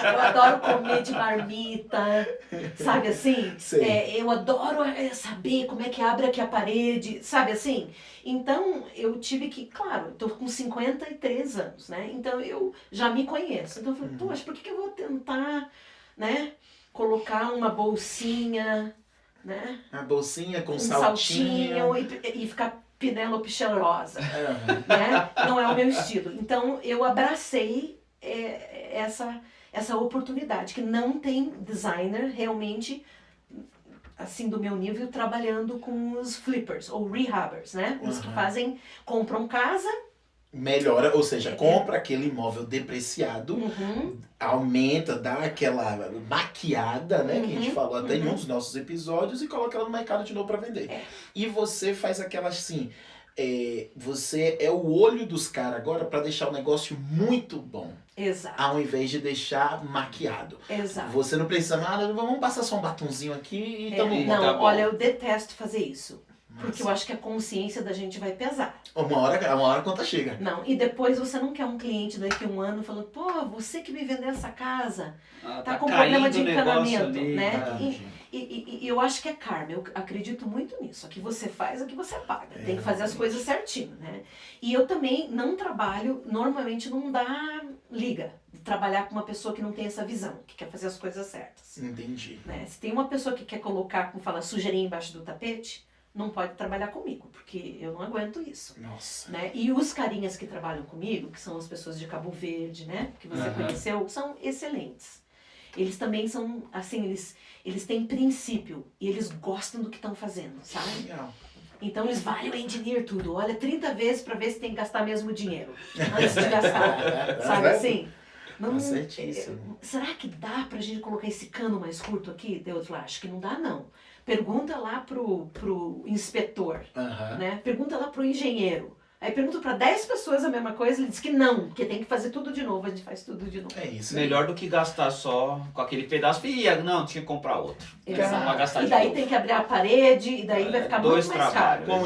eu adoro comer de marmita, sabe assim? Sei. Eu adoro saber como é que abre aqui a parede, sabe assim? Então, eu tive que, claro, eu tô com 53 anos, né? Então, eu já me conheço. Então, eu falei, poxa, por que eu vou tentar, né? Colocar uma bolsinha, né? A bolsinha com Um saltinho. e ficar Penélope cheirosa, Aham. né? Não é o meu estilo. Então, eu abracei essa oportunidade, que não tem designer realmente, assim, do meu nível, trabalhando com os flippers, ou rehabbers, né? Os que compram casa. Melhora, ou seja, compra aquele imóvel depreciado, aumenta, dá aquela maquiada, né? Que a gente falou até em um dos nossos episódios, e coloca ela no mercado de novo para vender. E você faz aquela assim, você é o olho dos caras agora para deixar o negócio muito bom. Exato. Ao invés de deixar maquiado. Exato. Você não precisa, vamos passar só um batonzinho aqui e tamo bom. Não, tá bom. olha, eu detesto fazer isso. Porque eu acho que a consciência da gente vai pesar. Uma hora a conta chega. Não, e depois você não quer um cliente daqui a um ano falando, pô, você que me vendeu essa casa, tá com problema de encanamento, né? E eu acho que é karma, eu acredito muito nisso. O que você faz é o que você paga. Tem que fazer as coisas certinho, né? E eu também não trabalho, normalmente não dá liga de trabalhar com uma pessoa que não tem essa visão, que quer fazer as coisas certas. Entendi. Né? Se tem uma pessoa que quer colocar, como fala, sujeirinha embaixo do tapete, não pode trabalhar comigo, porque eu não aguento isso. Nossa. Né? E os carinhas que trabalham comigo, que são as pessoas de Cabo Verde, né? Que você conheceu, são excelentes. Eles também são, assim, eles têm princípio e eles gostam do que estão fazendo, sabe? Legal. Então eles valem o engineer tudo. Olha 30 vezes para ver se tem que gastar mesmo dinheiro antes de gastar, sabe assim? Não, Tá certíssimo. será que dá pra gente colocar esse cano mais curto aqui? Eu acho que não dá, não. Pergunta lá pro inspetor, né? Pergunta lá pro engenheiro. Aí pergunta para 10 pessoas a mesma coisa, ele diz que não, que tem que fazer tudo de novo, a gente faz tudo de novo. É isso. Melhor do que gastar só com aquele pedaço. Não, tinha que comprar outro. Exato. Não vai gastar E de daí novo. tem que abrir a parede, e daí vai ficar dois muito mais trabalhos. caro.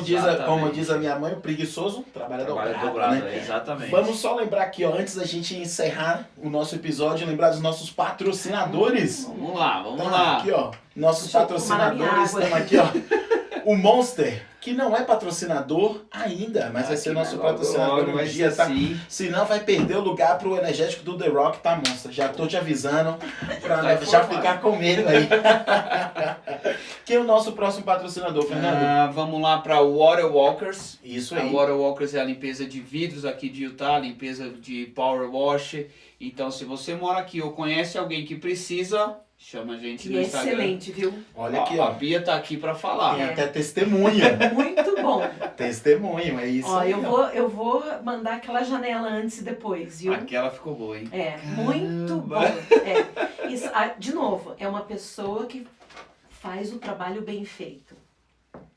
Como diz a minha mãe, o preguiçoso trabalha dobrado, né? Exatamente. Vamos só lembrar aqui, ó, antes da gente encerrar o nosso episódio, lembrar dos nossos patrocinadores. Vamos lá, vamos Tá lá. aqui, ó. Nossos Deixa eu tomar minha patrocinadores água. estão aqui, ó. O Monster, que não é patrocinador ainda, mas vai ser nosso patrocinador um dia, tá? Sim. Senão vai perder o lugar pro energético do The Rock, tá, Monster? Já tô te avisando pra Vai já formar. ficar com medo aí. Quem é o nosso próximo patrocinador, Fernando? Vamos lá para Water Walkers. Isso A aí. Water Walkers é a limpeza de vidros aqui de Utah, limpeza de power wash. Então, se você mora aqui ou conhece alguém que precisa, Chama a gente E no é Instagram. excelente, viu? Olha aqui, A ó. Bia tá aqui pra falar. Tem até testemunha. Muito bom. Testemunho, é isso Ó, aí. eu vou mandar aquela janela antes e depois, viu? Aquela ficou boa, hein? É, Caramba. muito bom. Isso, de novo, é uma pessoa que faz o trabalho bem feito,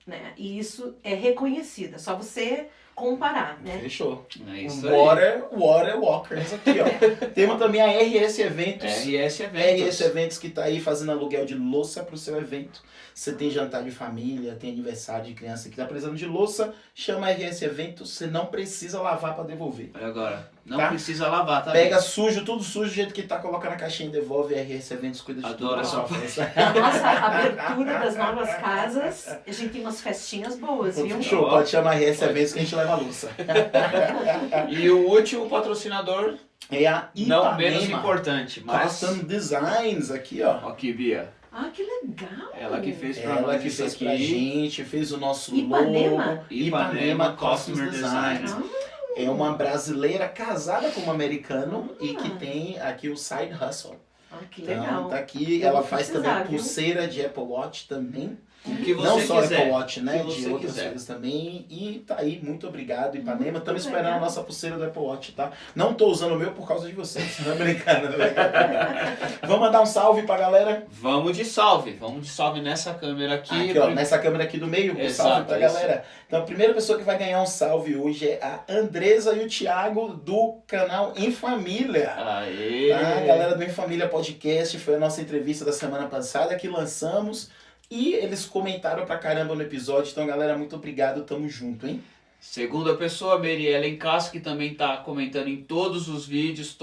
né? E isso é reconhecido, é só você comparar, né? Fechou. É isso aí. Water Walkers aqui, ó. Temos também a RS Eventos. RS Eventos. RS Eventos que tá aí fazendo aluguel de louça pro seu evento. Você tem jantar de família, tem aniversário de criança que tá precisando de louça, chama a RS Eventos, você não precisa lavar para devolver. Olha agora, não Tá? precisa lavar, tá? Pega Bia? sujo, tudo sujo, do jeito que tá, coloca na caixinha e devolve, a RS Eventos cuida de Adoro tudo. essa festa. A nossa abertura das novas casas, a gente tem umas festinhas boas, viu? Fechou, pode chamar a RS Eventos que a gente leva a louça. E o último patrocinador, É a não menos Ipanema importante, mas... Custom Designs aqui, ó. Aqui, Bia. Ah, que legal! Ela que fez pra Ela nós que isso fez aqui. pra gente, fez o nosso Ipanema? logo. Ipanema Customer Customer Design. Design. É uma brasileira casada com um americano e que Ah. tem aqui o Side Hustle. Ah, que Então, legal. tá aqui. Eu Ela vou faz precisar, também viu? pulseira de Apple Watch também. O que você Não só quiser. Apple Watch, né? O que De você outras quiser. coisas também. E tá aí, muito obrigado, Ipanema. Muito Estamos esperando legal. a nossa pulseira do Apple Watch, tá? Não tô usando o meu por causa de vocês. Não é brincando, não é brincando. Vamos mandar um salve pra galera. Vamos de salve nessa câmera aqui. Aqui, ó, nessa câmera aqui do meio, um Exato, salve pra isso. galera. Então, a primeira pessoa que vai ganhar um salve hoje é a Andresa e o Thiago do canal Em Família. Aê! Tá? A galera do Em Família Podcast foi a nossa entrevista da semana passada que lançamos e eles comentaram pra caramba no episódio. Então, galera, muito obrigado, tamo junto, hein? Segunda pessoa, Mary Ellen Castro, que também tá comentando em todos os vídeos,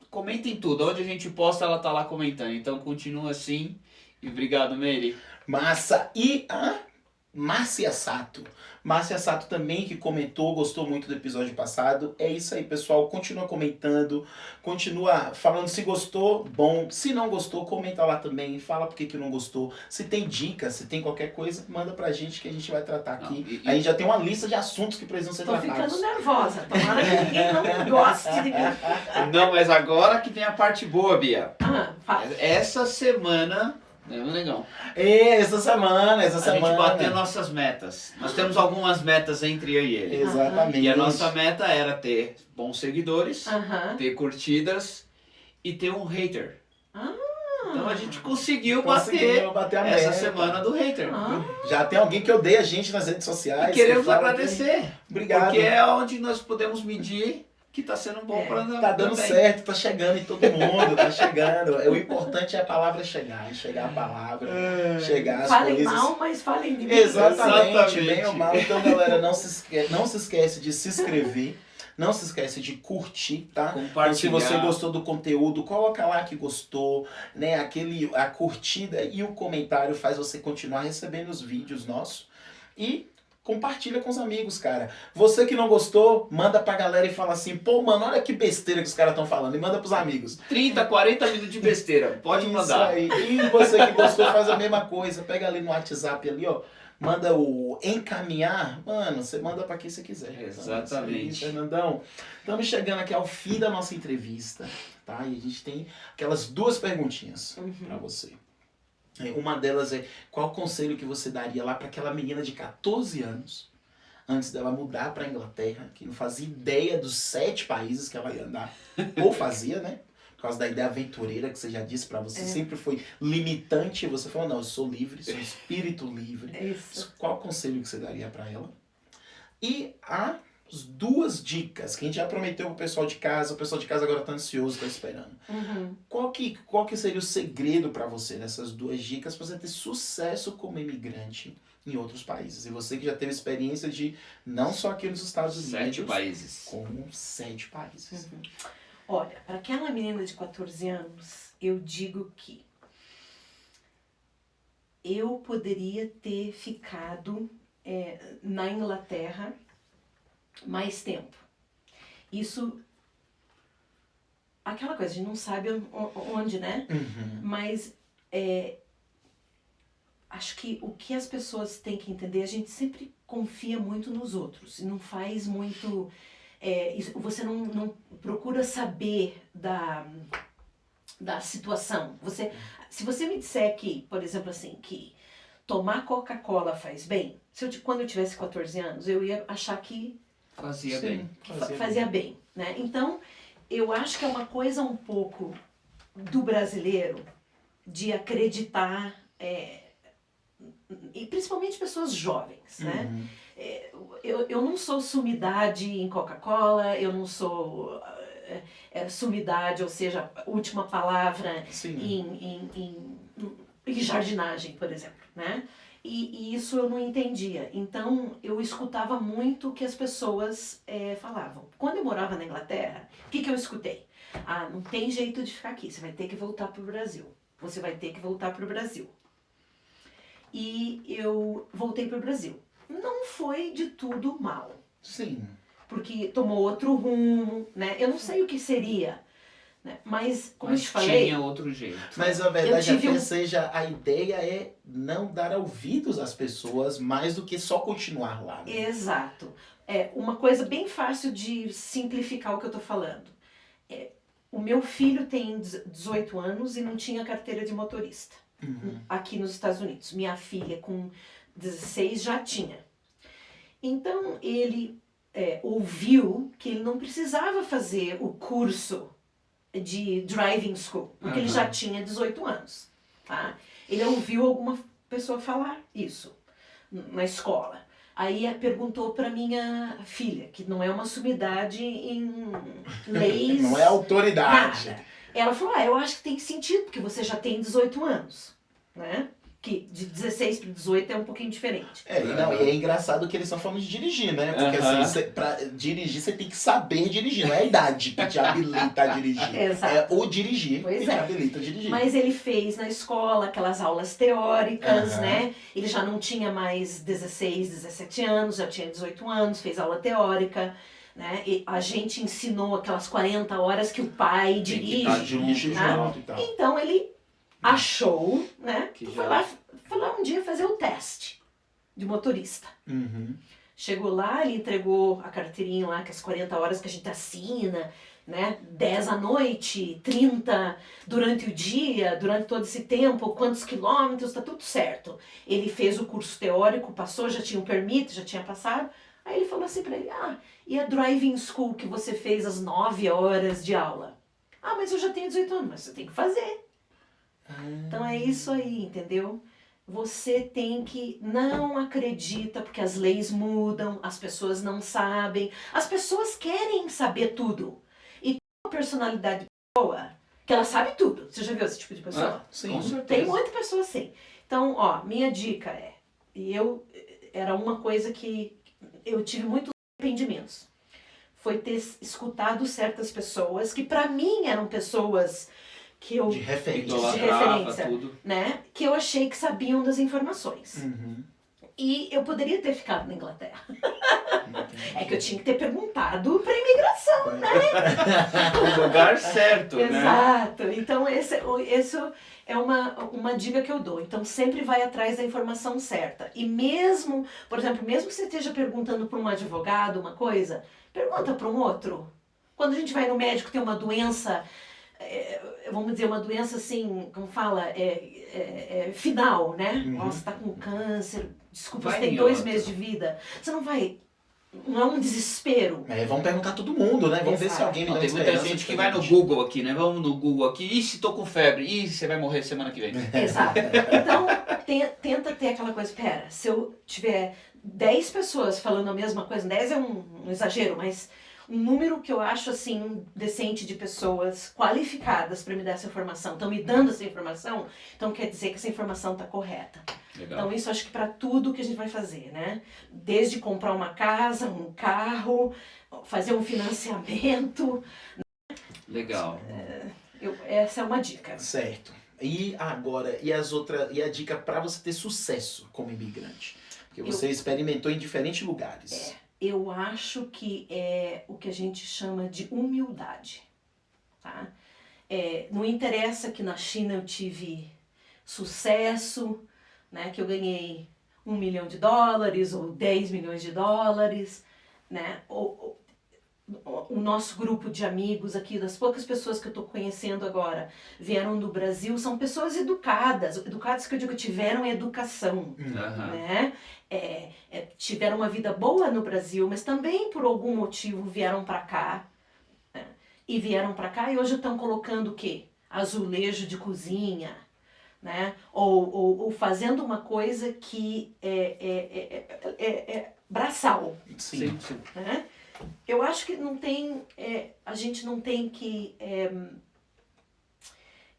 comenta em tudo. Onde a gente posta, ela tá lá comentando. Então continua assim. E obrigado, Mary. Massa. E a Márcia Sato. Márcia Sato também que comentou, gostou muito do episódio passado. É isso aí, pessoal. Continua comentando, continua falando se gostou, bom. Se não gostou, comenta lá também. Fala por que não gostou. Se tem dicas, se tem qualquer coisa, manda pra gente que a gente vai tratar aqui. Não, A gente já tem uma lista de assuntos que precisam ser Tô tratados. ficando nervosa. Tomara que ninguém não goste de mim. Não, mas agora que vem a parte boa, Bia. Ah, fala. Essa semana, né, meu negão? Essa semana. A gente bateu nossas metas. Nós temos algumas metas entre eu e ele. Exatamente. E a nossa meta era ter bons seguidores, Aham. ter curtidas e ter um hater. Ah. Então a gente conseguiu Conseguiu bater a essa meta. semana do hater. Ah. Já tem alguém que odeia a gente nas redes E sociais. queremos que fala que- agradecer. Obrigado. Porque é onde nós podemos medir que tá sendo bom É, pra nós. Tá dando também. certo, tá chegando em todo mundo, tá chegando. O importante é a palavra chegar, chegar a palavra, chegar as Falem coisas. mal, mas falem de mim. Exatamente, Exatamente. bem ou mal. Então, galera, não se esquece de se inscrever. Não se esquece de curtir, tá? Então, se Compartilhar. você gostou do conteúdo, coloca lá que gostou, né? A curtida e o comentário faz você continuar recebendo os vídeos nossos. E compartilha com os amigos, cara. Você que não gostou, manda pra galera e fala assim, pô, mano, olha que besteira que os caras estão falando. E manda pros amigos. 30, 40 minutos de besteira. Pode Isso mandar. aí. E você que gostou, faz a mesma coisa. Pega ali no WhatsApp ali, ó. Manda o encaminhar. Mano, você manda pra quem você quiser. Exatamente. Então, é isso aí, Fernandão. Estamos chegando aqui ao fim da nossa entrevista, tá? E a gente tem aquelas duas perguntinhas pra você. Uma delas é, qual conselho que você daria lá pra aquela menina de 14 anos, antes dela mudar pra Inglaterra, que não fazia ideia dos 7 países que ela ia andar, ou fazia, né? Por causa da ideia aventureira que você já disse pra você, sempre foi limitante, você falou, não, eu sou livre, sou um espírito livre. É isso. Qual conselho que você daria pra ela? E as duas dicas que a gente já prometeu pro pessoal de casa, o pessoal de casa agora tá ansioso, tá esperando. Uhum. Qual que seria o segredo pra você nessas duas dicas pra você ter sucesso como imigrante em outros países? E você que já teve experiência de, não só aqui nos Estados Unidos, 7 países. como 7 países. Uhum. Olha, para aquela menina de 14 anos, eu digo que eu poderia ter ficado na Inglaterra mais tempo. Isso, aquela coisa, a gente não sabe onde, né? Uhum. Mas acho que o que as pessoas têm que entender, a gente sempre confia muito nos outros e não faz muito... você não procura saber da situação. Se você me disser que, por exemplo, assim, que tomar Coca-Cola faz bem, quando eu tivesse 14 anos, eu ia achar que Fazia Sim, bem. fazia bem, né? Então, eu acho que é uma coisa um pouco do brasileiro de acreditar, e principalmente pessoas jovens, né? Uhum. Eu não sou sumidade em Coca-Cola, eu não sou sumidade, ou seja, última palavra Sim. em jardinagem, por exemplo, né? E isso eu não entendia. Então, eu escutava muito o que as pessoas falavam. Quando eu morava na Inglaterra, o que eu escutei? Ah, não tem jeito de ficar aqui, você vai ter que voltar para o Brasil. Você vai ter que voltar para o Brasil. E eu voltei para o Brasil. Não foi de tudo mal, Sim. porque tomou outro rumo, né? Eu não sei o que seria, né? Mas, como eu te falei... tinha outro jeito. Mas a verdade tive até seja, a ideia é não dar ouvidos às pessoas mais do que só continuar lá. Né? Exato. Uma coisa bem fácil de simplificar o que eu tô falando. O meu filho tem 18 anos e não tinha carteira de motorista aqui nos Estados Unidos. Minha filha, com 16, já tinha. Então, ele ouviu que ele não precisava fazer o curso de driving school, porque ele já tinha 18 anos. Tá? Ele ouviu alguma pessoa falar isso na escola. Aí perguntou para minha filha, que não é uma sumidade em leis. Não é autoridade. Nada. Ela falou, eu acho que tem sentido, porque você já tem 18 anos, né? Que de 16 para 18 é um pouquinho diferente. E é engraçado que eles estão falando de dirigir, né? Porque assim, pra dirigir você tem que saber dirigir, não é a idade que te habilita a dirigir. Exato. É o dirigir Pois que te habilita a dirigir. Mas ele fez na escola aquelas aulas teóricas, né? Ele já não tinha mais 16, 17 anos, já tinha 18 anos, fez aula teórica, né? E a gente ensinou aquelas 40 horas que o pai dirige. Tá? Então ele achou, né? Que foi lá um dia fazer o teste de motorista. Chegou lá, ele entregou a carteirinha lá, que as 40 horas que a gente assina, né? 10 à noite, 30 durante o dia, durante todo esse tempo, quantos quilômetros, tá tudo certo. Ele fez o curso teórico, passou, já tinha um permit, já tinha passado. Aí ele falou assim pra ele, e a driving school que você fez às 9 horas de aula? Mas eu já tenho 18 anos, mas você tem que fazer. Então é isso aí, entendeu? Você tem que, não acredita, porque as leis mudam, as pessoas não sabem, as pessoas querem saber tudo. E tem uma personalidade boa, que ela sabe tudo. Você já viu esse tipo de pessoa? Sim, com certeza. Tem muita pessoa assim. Então, minha dica era uma coisa que eu tive muitos arrependimentos. Foi ter escutado certas pessoas, que pra mim eram pessoas que eu... De referência. De referência, tudo. né? Que eu achei que sabiam das informações. E eu poderia ter ficado na Inglaterra. É que eu tinha que ter perguntado pra imigração, né? O lugar certo, né? Exato. Então, esse é uma dica que eu dou. Então, sempre vai atrás da informação certa. E mesmo, por exemplo, mesmo que você esteja perguntando para um advogado uma coisa, pergunta para um outro. Quando a gente vai no médico, tem uma doença... vamos dizer, uma doença assim, como fala, final, né? Nossa, tá com câncer, desculpa, você tem 2 meses de vida. Você não vai, não é um desespero. Vamos perguntar todo mundo, né? Vamos ver se alguém me dá Tem muita gente que vai no Google aqui, né? Vamos no Google aqui, se tô com febre, você vai morrer semana que vem. Exato. Então, tenta ter aquela coisa, se eu tiver 10 pessoas falando a mesma coisa, 10 é um exagero, mas... um número que eu acho, assim, decente de pessoas qualificadas para me dar essa informação, estão me dando essa informação, então quer dizer que essa informação está correta. Legal. Então isso acho que para tudo que a gente vai fazer, né? Desde comprar uma casa, um carro, fazer um financiamento. Legal. Essa é uma dica. Certo. E agora, e a dica para você ter sucesso como imigrante? Porque você experimentou em diferentes lugares. Eu acho que é o que a gente chama de humildade, tá? Não interessa que na China eu tive sucesso, né? Que eu ganhei $1 milhão ou 10 milhões de dólares, né? o nosso grupo de amigos aqui, das poucas pessoas que eu estou conhecendo agora, vieram do Brasil, são pessoas educadas que eu digo tiveram educação, né? Tiveram uma vida boa no Brasil, mas também por algum motivo vieram para cá, né? E vieram para cá e hoje estão colocando o quê? Azulejo de cozinha, né? Ou fazendo uma coisa que é braçal. Sim. Né? Eu acho que não tem, a gente não tem que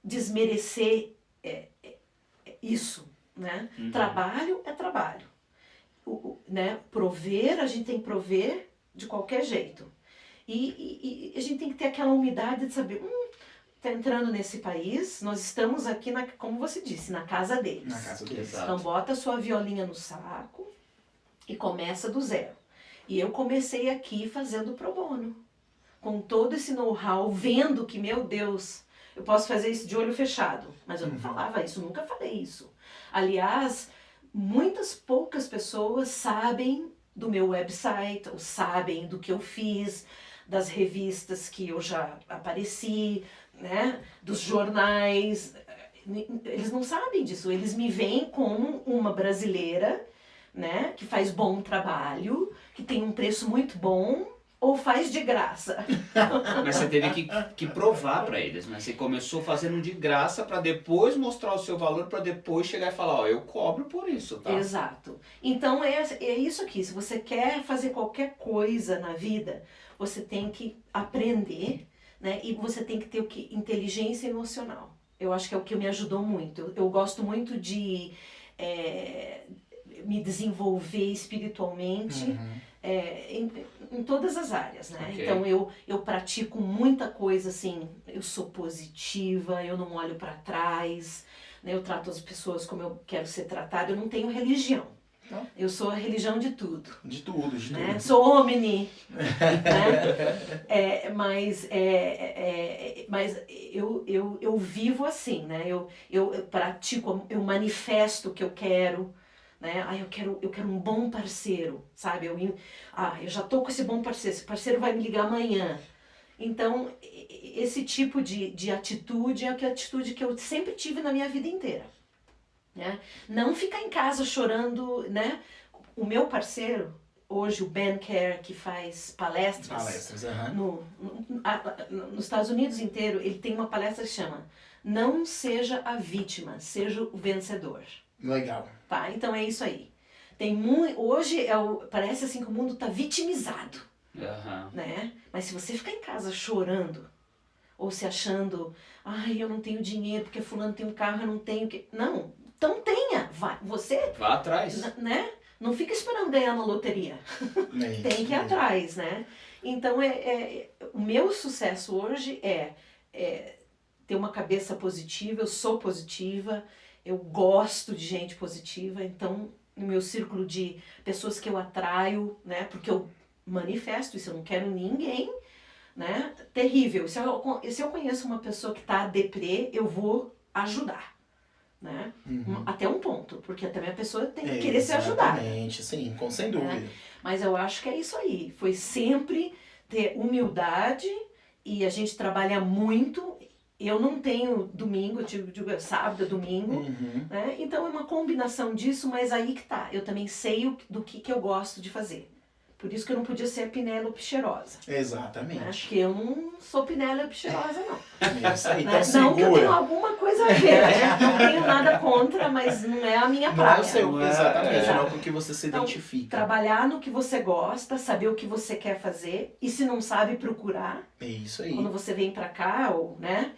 desmerecer isso, né? Trabalho é trabalho. Né? Prover, a gente tem que prover de qualquer jeito. E a gente tem que ter aquela humildade de saber, tá entrando nesse país, nós estamos aqui, como você disse, na casa deles. Na casa deles. Então bota a sua violinha no saco e começa do zero. E eu comecei aqui fazendo pro bono, com todo esse know-how, vendo que, meu Deus, eu posso fazer isso de olho fechado. Mas eu não falava isso, nunca falei isso. Aliás, poucas pessoas sabem do meu website, ou sabem do que eu fiz, das revistas que eu já apareci, né? Dos jornais. Eles não sabem disso, eles me veem como uma brasileira, né, que faz bom trabalho, que tem um preço muito bom, ou faz de graça. Mas você teve que provar para eles, né? Você começou fazendo de graça para depois mostrar o seu valor, para depois chegar e falar, ó, eu cobro por isso, tá? Exato. Então é isso aqui, se você quer fazer qualquer coisa na vida, você tem que aprender, né? E você tem que ter o que? Inteligência emocional. Eu acho que é o que me ajudou muito. Eu gosto muito de me desenvolver espiritualmente em todas as áreas, né? Okay. Então eu pratico muita coisa assim, eu sou positiva, eu não olho para trás, né? Eu trato as pessoas como eu quero ser tratada, eu não tenho religião. Não. Eu sou a religião de tudo. De tudo, de Né? tudo. Sou omni, né? Mas eu vivo assim, né? Eu pratico, eu manifesto o que eu quero, né? Eu quero um bom parceiro, sabe? Eu já tô com esse bom parceiro, esse parceiro vai me ligar amanhã. Então, esse tipo de atitude é a atitude que eu sempre tive na minha vida inteira. Né? Não ficar em casa chorando, né? O meu parceiro, hoje o Ben Care, que faz palestras nos Estados Unidos inteiro, ele tem uma palestra que chama Não Seja a Vítima, Seja o Vencedor. Legal. Tá? Então é isso aí. Hoje parece assim que o mundo está vitimizado, né? Mas se você ficar em casa chorando, ou se achando, eu não tenho dinheiro porque fulano tem um carro, eu não tenho que... Não, então tenha, vá atrás, né? Não fica esperando ganhar na loteria. Tem que ir atrás, né? Então o meu sucesso hoje é ter uma cabeça positiva, eu sou positiva, eu gosto de gente positiva, então no meu círculo de pessoas que eu atraio, né? Porque eu manifesto isso, eu não quero ninguém, né? Terrível. Se eu conheço uma pessoa que está deprê, eu vou ajudar. Né? Até um ponto, porque também a pessoa tem que querer ser ajudada. Exatamente, sim, sem dúvida. Mas eu acho que é isso aí, foi sempre ter humildade e a gente trabalha muito. Eu não tenho domingo, eu digo sábado, domingo, né? Então é uma combinação disso, mas aí que tá, eu também sei do que eu gosto de fazer. Por isso que eu não podia ser a Penélope cheirosa. Exatamente. Né? Porque eu não sou Penélope cheirosa, não. Isso aí, né? então Não que eu tenha alguma coisa a ver, né? Não tenho nada contra, mas não é a minha praia. Não é o seu, exatamente, não é com o que você se Então, identifica. Trabalhar no que você gosta, saber o que você quer fazer, e se não sabe, procurar. É isso aí. Quando você vem pra cá, ou, né,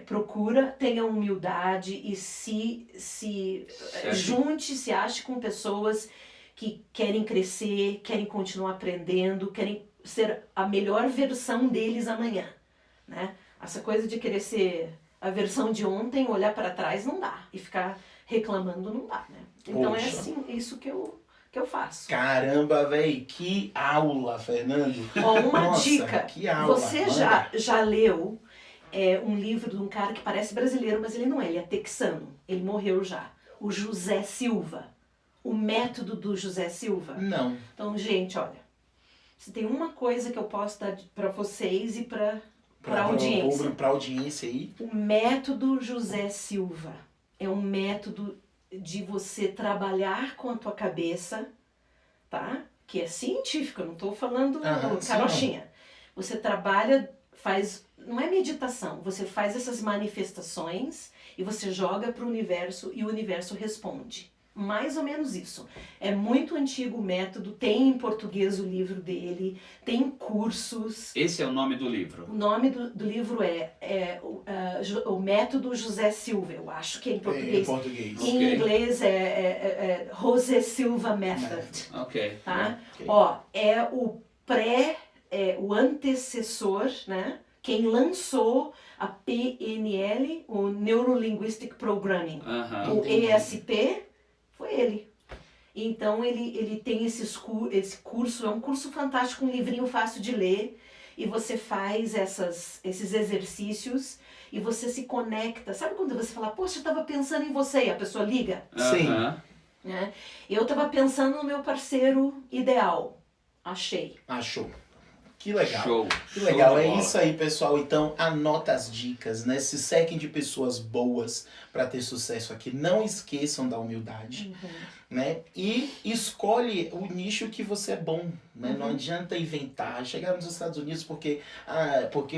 procura, tenha humildade e se junte, se ache com pessoas que querem crescer, querem continuar aprendendo, querem ser a melhor versão deles amanhã, né? Essa coisa de querer ser a versão de ontem, olhar para trás, não dá. E ficar reclamando, não dá, né? Então é assim, isso que eu faço. Caramba, velho, que aula, Fernando. Ó, uma Nossa, dica. Que aula. Você já leu um livro de um cara que parece brasileiro, mas ele não é, ele é texano. Ele morreu já. O José Silva. O método do José Silva. Não. Então, gente, olha, Se tem uma coisa que eu posso dar para vocês e para a audiência. Para audiência aí. O método José Silva é um método de você trabalhar com a tua cabeça, tá? Que é científico, eu não estou falando carochinha. Você trabalha, não é meditação, você faz essas manifestações e você joga para o universo e o universo responde. Mais ou menos isso. É muito antigo o método, tem em português o livro dele, tem cursos. Esse é o nome do livro? O nome do livro o Método José Silva, eu acho que é em português. Em português. Em inglês é José Silva Method. Ok. Tá? Ok. Ó, é o antecessor, né? Quem lançou a PNL, o Neuro-Linguistic Programming, o ESP, foi ele. Então ele tem esse curso, é um curso fantástico, um livrinho fácil de ler, e você faz esses exercícios e você se conecta. Sabe quando você fala, poxa, eu estava pensando em você, e a pessoa liga? Sim. Né? Eu estava pensando no meu parceiro ideal. Achei. Achou. Que legal. Show. Que legal, Show de é bola. isso aí, pessoal. Então, anota as dicas, né? Se cerquem de pessoas boas para ter sucesso aqui. Não esqueçam da humildade, né? E escolhe o nicho que você é bom, né? Não adianta inventar. Chegar nos Estados Unidos porque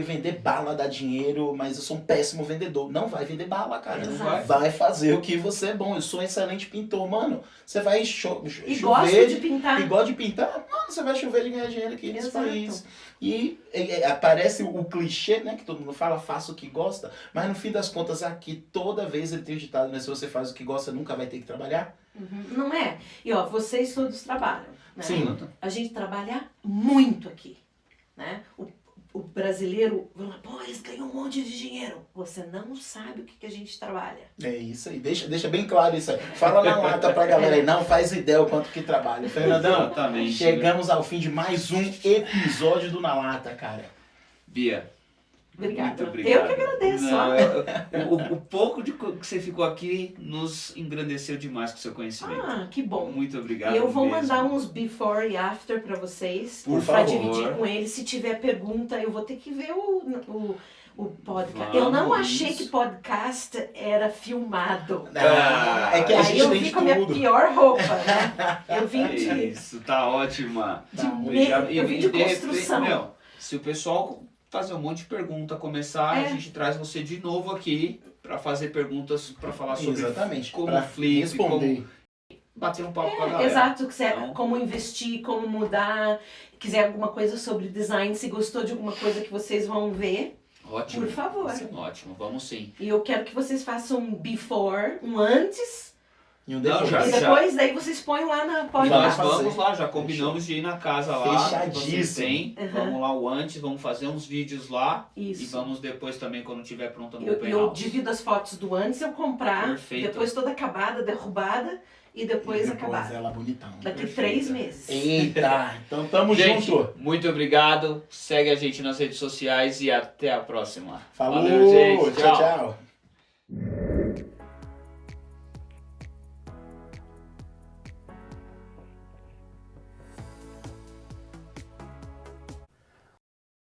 vender bala dá dinheiro, mas eu sou um péssimo vendedor. Não vai vender bala, cara. Exato. Vai fazer o que você é bom. Eu sou um excelente pintor, mano. Você vai E chover gosto de pintar. e gosta de pintar, mano, você vai chover de ganhar dinheiro aqui nesse Exato. país. E aparece o clichê, né, que todo mundo fala, faça o que gosta, mas no fim das contas aqui, toda vez ele tem o ditado, mas se você faz o que gosta, nunca vai ter que trabalhar. Não é? E ó, vocês todos trabalham, né? Sim. A gente trabalha muito aqui, né? O brasileiro, pô, eles ganham um monte de dinheiro. Você não sabe o que a gente trabalha. É isso aí, deixa bem claro isso aí. Fala na lata pra galera aí, não faz ideia o quanto que trabalha. Fernandão, Exatamente. chegamos ao fim de mais um episódio do Na Lata, cara. Bia, Obrigada. muito obrigado. Eu que agradeço. Não, o pouco de que você ficou aqui nos engrandeceu demais com o seu conhecimento. Ah, que bom. Muito obrigado. E eu vou mesmo. mandar uns before e after pra vocês, Por pra favor. dividir com eles. Se tiver pergunta, eu vou ter que ver o podcast. Vamos, Eu não achei isso. que podcast era filmado. É que a Aí gente eu tem vim de com a minha tudo. pior roupa, né? Eu vim É de... isso, tá ótima. Eu vim de construção. Meu, se o pessoal fazer um monte de pergunta, começar, a gente traz você de novo aqui pra fazer perguntas, pra falar sobre Exatamente, como pra flip, responder. como bater um papo com a galera. Exato, quiser Então- como investir, como mudar, quiser alguma coisa sobre design, se gostou de alguma coisa que vocês vão ver, Ótimo. por favor. Ótimo, vamos sim. E eu quero que vocês façam um before, um antes, E um Não, depois. já- e depois daí vocês põem lá na E Vamos nós podcast. fazer. vamos lá, já combinamos de ir na casa lá. Que vocês Fechadíssimo. têm. Vamos lá o antes, vamos fazer uns vídeos lá. E Isso. vamos depois também, quando tiver pronto, no Eu Open eu House. divido as fotos do antes eu comprar, Perfeito. depois toda acabada, derrubada e depois acabada. ela bonitão. Daqui Perfeito. 3 meses. Eita, então tamo Gente, junto. muito obrigado. Segue a gente nas redes sociais e até a próxima. Falou, Valeu, gente. tchau, tchau.